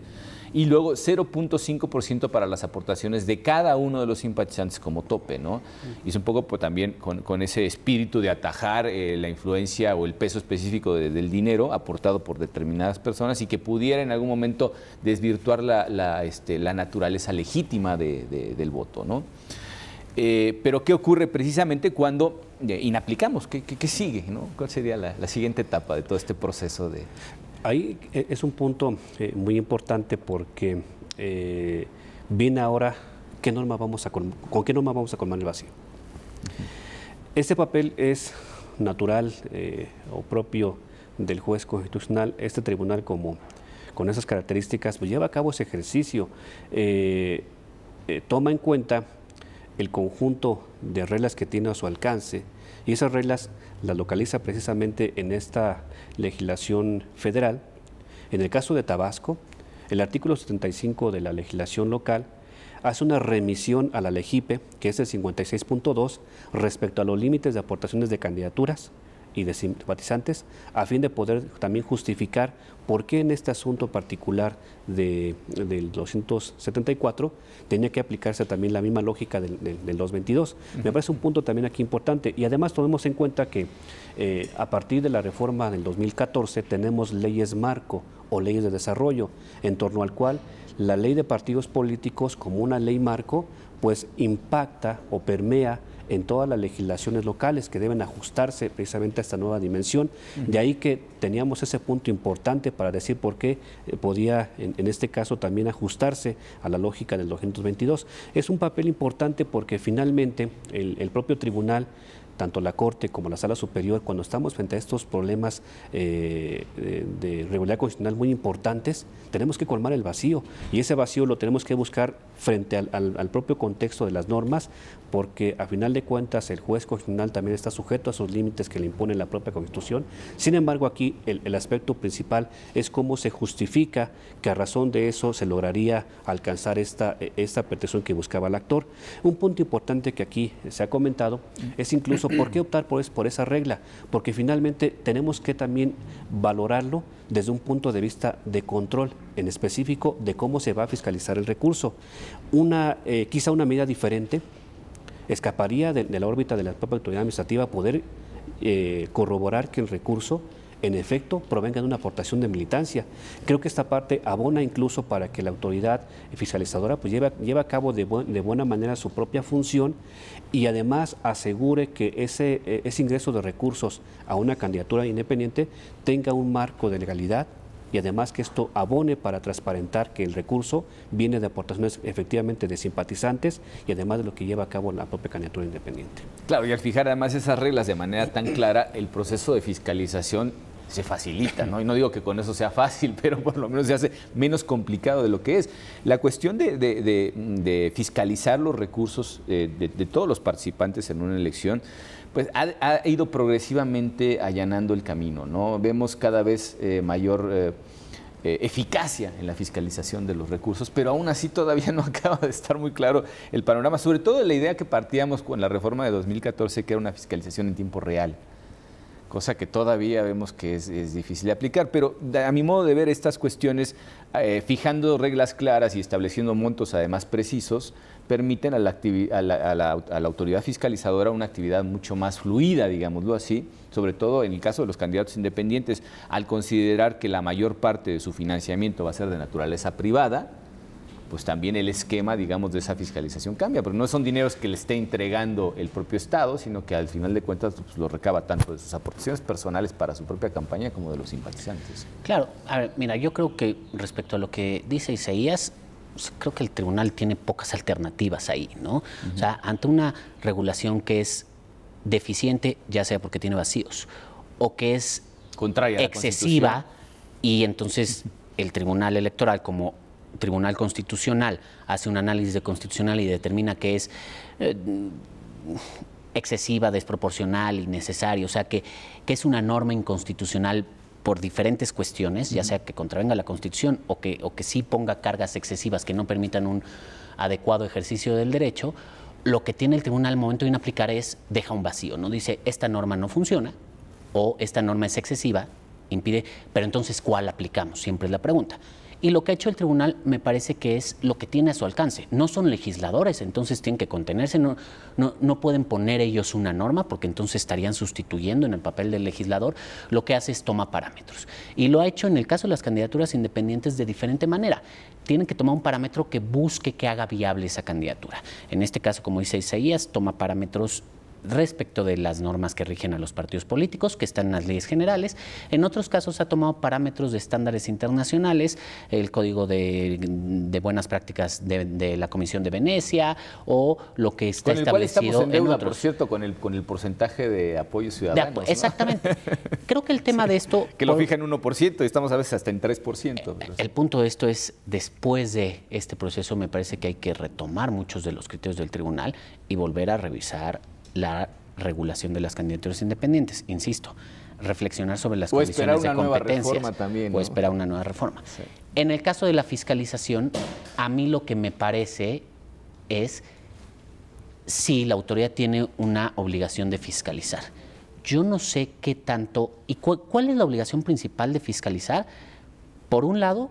y luego 0.5% para las aportaciones de cada uno de los simpatizantes como tope, ¿no? Y es un poco pues, también con ese espíritu de atajar la influencia o el peso específico del dinero aportado por determinadas personas y que pudiera en algún momento desvirtuar la naturaleza legítima del voto, ¿no? Pero ¿qué ocurre precisamente cuando inaplicamos? ¿Qué sigue, ¿no? ¿Cuál sería la siguiente etapa de todo este proceso de...? Ahí es un punto muy importante porque viene ahora con qué norma vamos a colmar el vacío. Este papel es natural o propio del juez constitucional. Este tribunal, con esas características, pues lleva a cabo ese ejercicio, toma en cuenta el conjunto de reglas que tiene a su alcance, y esas reglas las localiza precisamente en esta legislación federal. En el caso de Tabasco, el artículo 75 de la legislación local hace una remisión a la LEGIPE, que es el 56.2, respecto a los límites de aportaciones de candidaturas y de simpatizantes, a fin de poder también justificar por qué en este asunto particular del 274 tenía que aplicarse también la misma lógica del 222. Me parece un punto también aquí importante, y además tomemos en cuenta que a partir de la reforma del 2014 tenemos leyes marco o leyes de desarrollo, en torno al cual la ley de partidos políticos, como una ley marco, pues impacta o permea en todas las legislaciones locales que deben ajustarse precisamente a esta nueva dimensión. De ahí que teníamos ese punto importante para decir por qué podía, en este caso, también ajustarse a la lógica del 222. Es un papel importante porque finalmente el propio tribunal, tanto la Corte como la Sala Superior, cuando estamos frente a estos problemas de regularidad constitucional muy importantes, tenemos que colmar el vacío, y ese vacío lo tenemos que buscar frente al propio contexto de las normas, porque a final de cuentas el juez constitucional también está sujeto a esos límites que le impone la propia Constitución. Sin embargo, aquí el aspecto principal es cómo se justifica que a razón de eso se lograría alcanzar esta pretensión que buscaba el actor. Un punto importante que aquí se ha comentado es incluso por qué optar por esa regla, porque finalmente tenemos que también valorarlo desde un punto de vista de control, en específico de cómo se va a fiscalizar el recurso. Quizá una medida diferente escaparía de la órbita de la propia autoridad administrativa poder corroborar que el recurso en efecto provenga de una aportación de militancia. Creo que esta parte abona incluso para que la autoridad fiscalizadora pues lleve a cabo de buena manera su propia función, y además asegure que ese ingreso de recursos a una candidatura independiente tenga un marco de legalidad, y además que esto abone para transparentar que el recurso viene de aportaciones efectivamente de simpatizantes, y además de lo que lleva a cabo la propia candidatura independiente. Claro, y al fijar además esas reglas de manera tan clara, el proceso de fiscalización se facilita, ¿no? Y no digo que con eso sea fácil, pero por lo menos se hace menos complicado de lo que es. La cuestión de fiscalizar los recursos de todos los participantes en una elección, pues ha ido progresivamente allanando el camino, ¿no? Vemos cada vez mayor eficacia en la fiscalización de los recursos, pero aún así todavía no acaba de estar muy claro el panorama, sobre todo la idea que partíamos con la reforma de 2014, que era una fiscalización en tiempo real, cosa que todavía vemos que es difícil de aplicar. Pero a mi modo de ver, estas cuestiones, fijando reglas claras y estableciendo montos además precisos, permiten a la autoridad fiscalizadora una actividad mucho más fluida, digámoslo así, sobre todo en el caso de los candidatos independientes, al considerar que la mayor parte de su financiamiento va a ser de naturaleza privada, pues también el esquema, digamos, de esa fiscalización cambia, porque no son dineros que le esté entregando el propio Estado, sino que al final de cuentas pues, lo recaba tanto de sus aportaciones personales para su propia campaña como de los simpatizantes. Claro, a ver, mira, yo creo que respecto a lo que dice Isaías, creo que el tribunal tiene pocas alternativas ahí, ¿no? O sea, ante una regulación que es deficiente, ya sea porque tiene vacíos, o que es contraria a la excesiva, y entonces el tribunal electoral como Tribunal Constitucional hace un análisis de constitucional y determina que es excesiva, desproporcional, innecesaria, o sea que es una norma inconstitucional por diferentes cuestiones, ya sea que contravenga la Constitución o que sí ponga cargas excesivas que no permitan un adecuado ejercicio del derecho. Lo que tiene el tribunal al momento de aplicar deja un vacío, ¿no? Dice, esta norma no funciona o esta norma es excesiva, impide, pero entonces ¿cuál aplicamos? Siempre es la pregunta. Y lo que ha hecho el tribunal me parece que es lo que tiene a su alcance. No son legisladores, entonces tienen que contenerse, no pueden poner ellos una norma porque entonces estarían sustituyendo en el papel del legislador. Lo que hace es toma parámetros. Y lo ha hecho en el caso de las candidaturas independientes de diferente manera. Tienen que tomar un parámetro que busque que haga viable esa candidatura. En este caso, como dice Isaías, toma parámetros respecto de las normas que rigen a los partidos políticos, que están en las leyes generales. En otros casos ha tomado parámetros de estándares internacionales, el Código de Buenas Prácticas de la Comisión de Venecia, o lo que está establecido cual estamos en deuda, otros. por cierto, con el porcentaje de apoyo ciudadano. ¿No? Exactamente. Creo que el tema de esto... Que lo fija en 1% y estamos a veces hasta en 3%. El punto de esto es, después de este proceso, me parece que hay que retomar muchos de los criterios del tribunal y volver a revisar la regulación de las candidaturas independientes. Insisto, reflexionar sobre las condiciones de competencias también, ¿no? o esperar una nueva reforma. Sí. En el caso de la fiscalización, a mí lo que me parece es si la autoridad tiene una obligación de fiscalizar. Yo no sé qué tanto y cuál es la obligación principal de fiscalizar. Por un lado,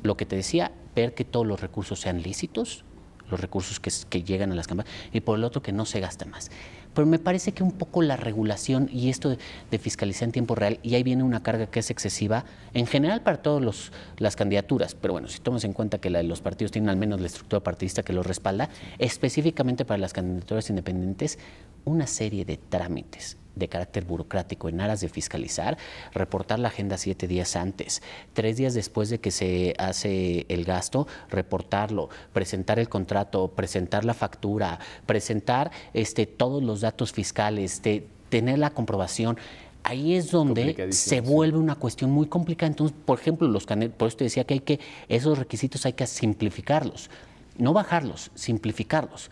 lo que te decía, ver que todos los recursos sean lícitos, los recursos que llegan a las campañas, y por el otro que no se gaste más. Pero me parece que un poco la regulación y esto de fiscalizar en tiempo real, y ahí viene una carga que es excesiva, en general para todas las candidaturas, pero bueno, si tomas en cuenta que la de los partidos tienen al menos la estructura partidista que los respalda, específicamente para las candidaturas independientes, una serie de trámites de carácter burocrático en aras de fiscalizar, reportar la agenda 7 días antes, 3 días después de que se hace el gasto, reportarlo, presentar el contrato, presentar la factura, presentar todos los datos fiscales, tener la comprobación. Ahí es donde se vuelve una cuestión muy complicada. Entonces, por ejemplo, por eso te decía que esos requisitos hay que simplificarlos, no bajarlos, simplificarlos.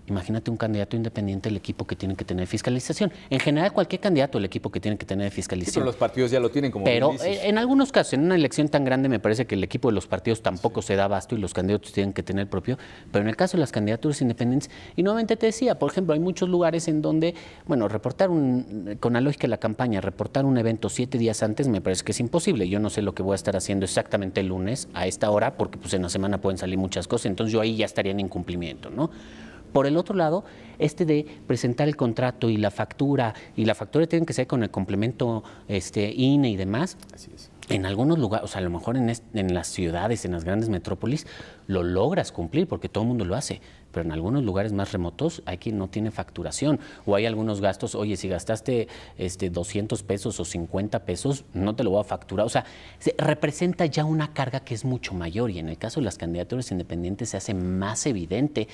Imagínate un candidato independiente, el equipo que tiene que tener fiscalización. En general, cualquier candidato, el equipo que tiene que tener fiscalización. Sí, pero los partidos ya lo tienen, como pero bien dices. En algunos casos, en una elección tan grande, me parece que el equipo de los partidos tampoco se da abasto y los candidatos tienen que tener el propio. Pero en el caso de las candidaturas independientes, y nuevamente te decía, por ejemplo, hay muchos lugares en donde, bueno, con la lógica de la campaña, reportar un evento 7 días antes me parece que es imposible. Yo no sé lo que voy a estar haciendo exactamente el lunes a esta hora, porque pues en la semana pueden salir muchas cosas, entonces yo ahí ya estaría en incumplimiento, ¿no? Por el otro lado, de presentar el contrato y la factura tienen que ser con el complemento INE y demás. Así es. En algunos lugares, o sea, a lo mejor en las ciudades, en las grandes metrópolis, lo logras cumplir porque todo el mundo lo hace. Pero en algunos lugares más remotos hay quien no tiene facturación o hay algunos gastos, oye, si gastaste 200 pesos o 50 pesos, no te lo voy a facturar. O sea, representa ya una carga que es mucho mayor y en el caso de las candidaturas independientes se hace más evidente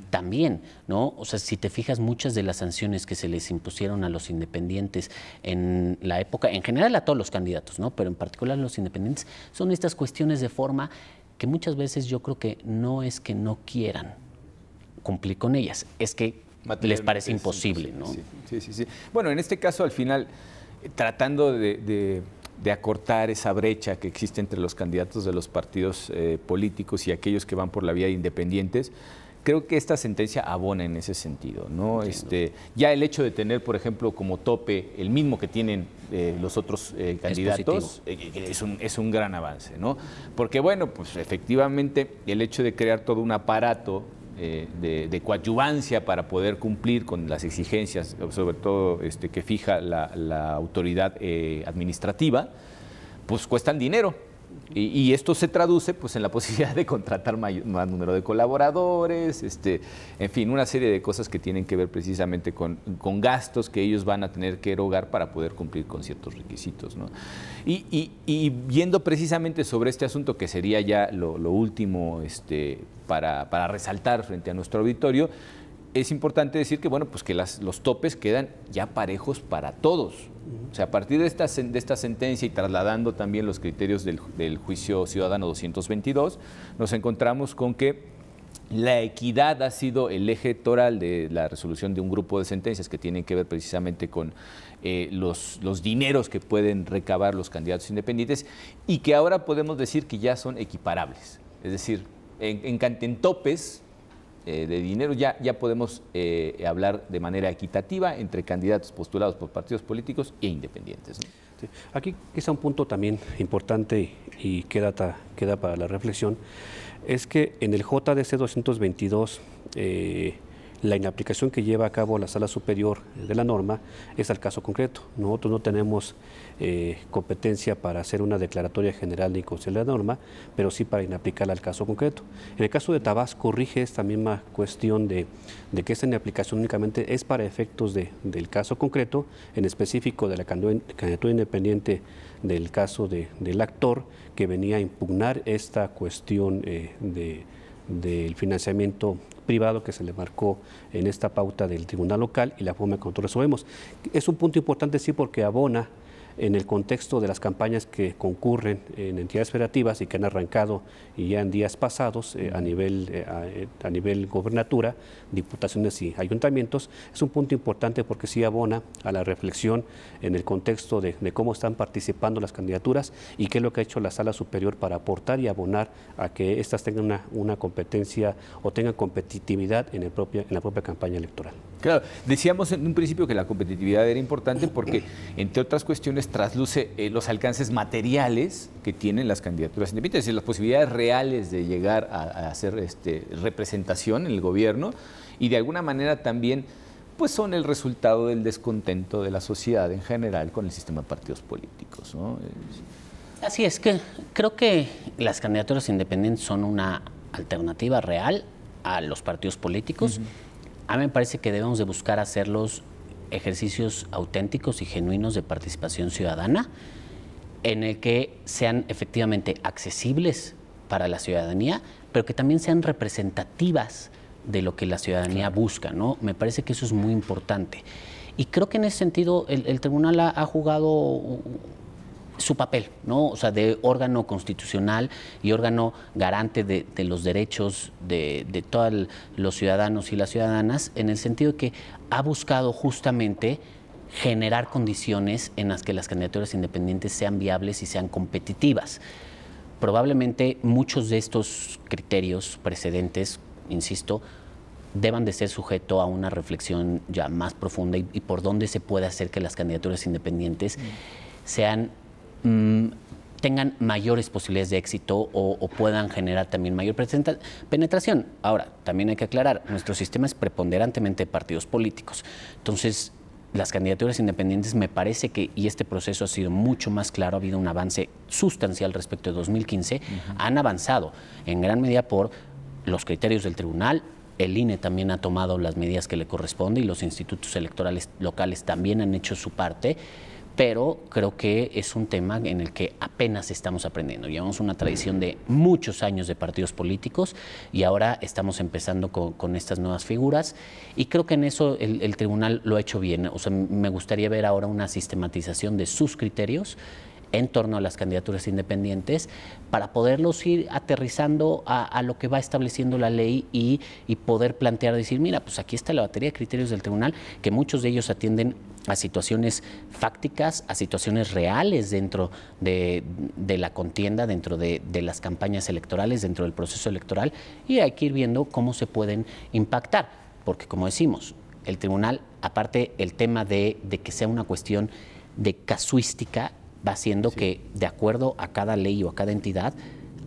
también, ¿no? O sea, si te fijas, muchas de las sanciones que se les impusieron a los independientes en la época, en general a todos los candidatos, ¿no? Pero en particular a los independientes, son estas cuestiones de forma que muchas veces yo creo que no es que no quieran cumplir con ellas, es que les parece imposible, ¿no? Sí. Bueno, en este caso, al final, tratando de acortar esa brecha que existe entre los candidatos de los partidos políticos y aquellos que van por la vía de independientes, creo que esta sentencia abona en ese sentido, ¿no? Ya el hecho de tener, por ejemplo, como tope el mismo que tienen los otros candidatos es un gran avance, ¿no? Porque, bueno, pues efectivamente el hecho de crear todo un aparato de coadyuvancia para poder cumplir con las exigencias, sobre todo que fija la autoridad administrativa, pues cuestan dinero. Y esto se traduce pues en la posibilidad de contratar más número de colaboradores, en fin, una serie de cosas que tienen que ver precisamente con gastos que ellos van a tener que erogar para poder cumplir con ciertos requisitos, ¿no? Y viendo precisamente sobre este asunto, que sería ya lo último para resaltar frente a nuestro auditorio, es importante decir que, bueno, pues que los topes quedan ya parejos para todos. O sea, a partir de esta sentencia y trasladando también los criterios del juicio ciudadano 222, nos encontramos con que la equidad ha sido el eje toral de la resolución de un grupo de sentencias que tienen que ver precisamente con los dineros que pueden recabar los candidatos independientes y que ahora podemos decir que ya son equiparables. Es decir, en topes de dinero ya podemos hablar de manera equitativa entre candidatos postulados por partidos políticos e independientes, ¿no? Sí. Aquí quizá un punto también importante y queda para la reflexión es que en el JDC 222 la inaplicación que lleva a cabo la Sala Superior de la norma es al caso concreto. Nosotros no tenemos competencia para hacer una declaratoria general de inconstitucionalidad de la norma, pero sí para inaplicarla al caso concreto. En el caso de Tabasco rige esta misma cuestión de que esta inaplicación únicamente es para efectos del caso concreto, en específico de la candidatura independiente del caso del actor que venía a impugnar esta cuestión del financiamiento privado que se le marcó en esta pauta del tribunal local y la forma en que nosotros resolvemos. Es un punto importante, sí, porque abona en el contexto de las campañas que concurren en entidades federativas y que han arrancado y ya en días pasados a nivel gobernatura, diputaciones y ayuntamientos, es un punto importante porque sí abona a la reflexión en el contexto de cómo están participando las candidaturas y qué es lo que ha hecho la Sala Superior para aportar y abonar a que éstas tengan una competencia o tengan competitividad en la propia campaña electoral. Claro, decíamos en un principio que la competitividad era importante porque, entre otras cuestiones, trasluce los alcances materiales que tienen las candidaturas independientes, es decir, las posibilidades reales de llegar a hacer representación en el gobierno y de alguna manera también pues son el resultado del descontento de la sociedad en general con el sistema de partidos políticos, ¿no? Así es, que creo que las candidaturas independientes son una alternativa real a los partidos políticos. A mí me parece que debemos de buscar hacerlos ejercicios auténticos y genuinos de participación ciudadana, en el que sean efectivamente accesibles para la ciudadanía, pero que también sean representativas de lo que la ciudadanía busca, ¿no? Me parece que eso es muy importante. Y creo que en ese sentido el tribunal ha jugado su papel, ¿no? O sea, de órgano constitucional y órgano garante de los derechos de todos los ciudadanos y las ciudadanas, en el sentido de que ha buscado justamente generar condiciones en las que las candidaturas independientes sean viables y sean competitivas. Probablemente muchos de estos criterios precedentes, insisto, deban de ser sujeto a una reflexión ya más profunda y por dónde se puede hacer que las candidaturas independientes tengan mayores posibilidades de éxito o puedan generar también mayor penetración. Ahora, también hay que aclarar, nuestro sistema es preponderantemente de partidos políticos. Entonces, las candidaturas independientes me parece que, y este proceso ha sido mucho más claro, ha habido un avance sustancial respecto de 2015, han avanzado en gran medida por los criterios del tribunal. El INE también ha tomado las medidas que le corresponde y los institutos electorales locales también han hecho su parte, pero creo que es un tema en el que apenas estamos aprendiendo. Llevamos una tradición de muchos años de partidos políticos y ahora estamos empezando con estas nuevas figuras y creo que en eso el tribunal lo ha hecho bien. O sea, me gustaría ver ahora una sistematización de sus criterios en torno a las candidaturas independientes para poderlos ir aterrizando a lo que va estableciendo la ley y poder plantear, decir, mira, pues aquí está la batería de criterios del tribunal, que muchos de ellos atienden a situaciones fácticas, a situaciones reales dentro de la contienda, dentro de las campañas electorales, dentro del proceso electoral, y hay que ir viendo cómo se pueden impactar, porque como decimos, el tribunal, aparte el tema de que sea una cuestión de casuística, va haciendo que, de acuerdo a cada ley o a cada entidad,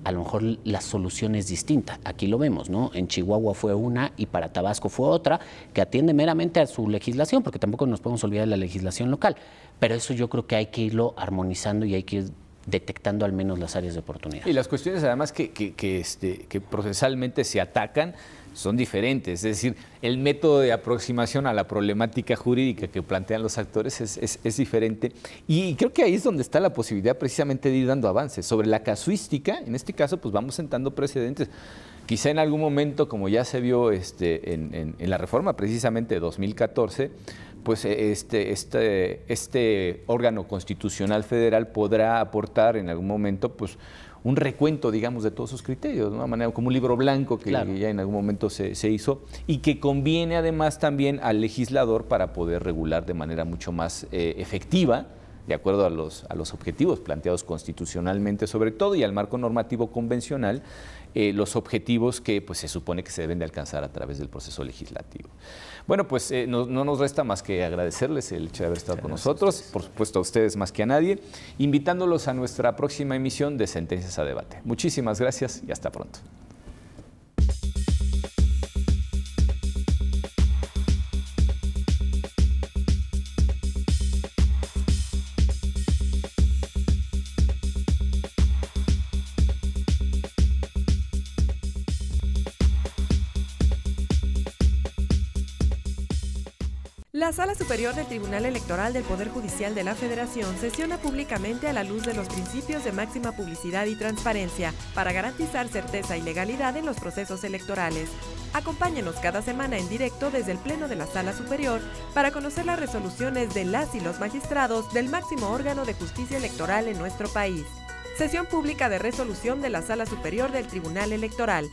a lo mejor la solución es distinta. Aquí lo vemos, ¿no? En Chihuahua fue una y para Tabasco fue otra, que atiende meramente a su legislación, porque tampoco nos podemos olvidar de la legislación local. Pero eso yo creo que hay que irlo armonizando y hay que ir detectando al menos las áreas de oportunidad. Y las cuestiones además que procesalmente se atacan son diferentes, es decir, el método de aproximación a la problemática jurídica que plantean los actores es diferente y creo que ahí es donde está la posibilidad precisamente de ir dando avances. Sobre la casuística, en este caso, pues vamos sentando precedentes. Quizá en algún momento, como ya se vio en la reforma precisamente de 2014, pues este órgano constitucional federal podrá aportar en algún momento pues un recuento, digamos, de todos sus criterios, de una manera como un libro blanco que ya en algún momento se hizo y que conviene además también al legislador para poder regular de manera mucho más efectiva, de acuerdo a los objetivos planteados constitucionalmente sobre todo y al marco normativo convencional, los objetivos que pues, se supone que se deben de alcanzar a través del proceso legislativo. Bueno, pues no nos resta más que agradecerles el hecho de haber estado con nosotros, por supuesto a ustedes más que a nadie, invitándolos a nuestra próxima emisión de Sentencias a Debate. Muchísimas gracias y hasta pronto. La Sala Superior del Tribunal Electoral del Poder Judicial de la Federación sesiona públicamente a la luz de los principios de máxima publicidad y transparencia para garantizar certeza y legalidad en los procesos electorales. Acompáñenos cada semana en directo desde el Pleno de la Sala Superior para conocer las resoluciones de las y los magistrados del máximo órgano de justicia electoral en nuestro país. Sesión pública de resolución de la Sala Superior del Tribunal Electoral.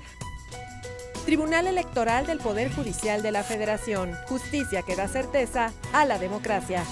Tribunal Electoral del Poder Judicial de la Federación. Justicia que da certeza a la democracia.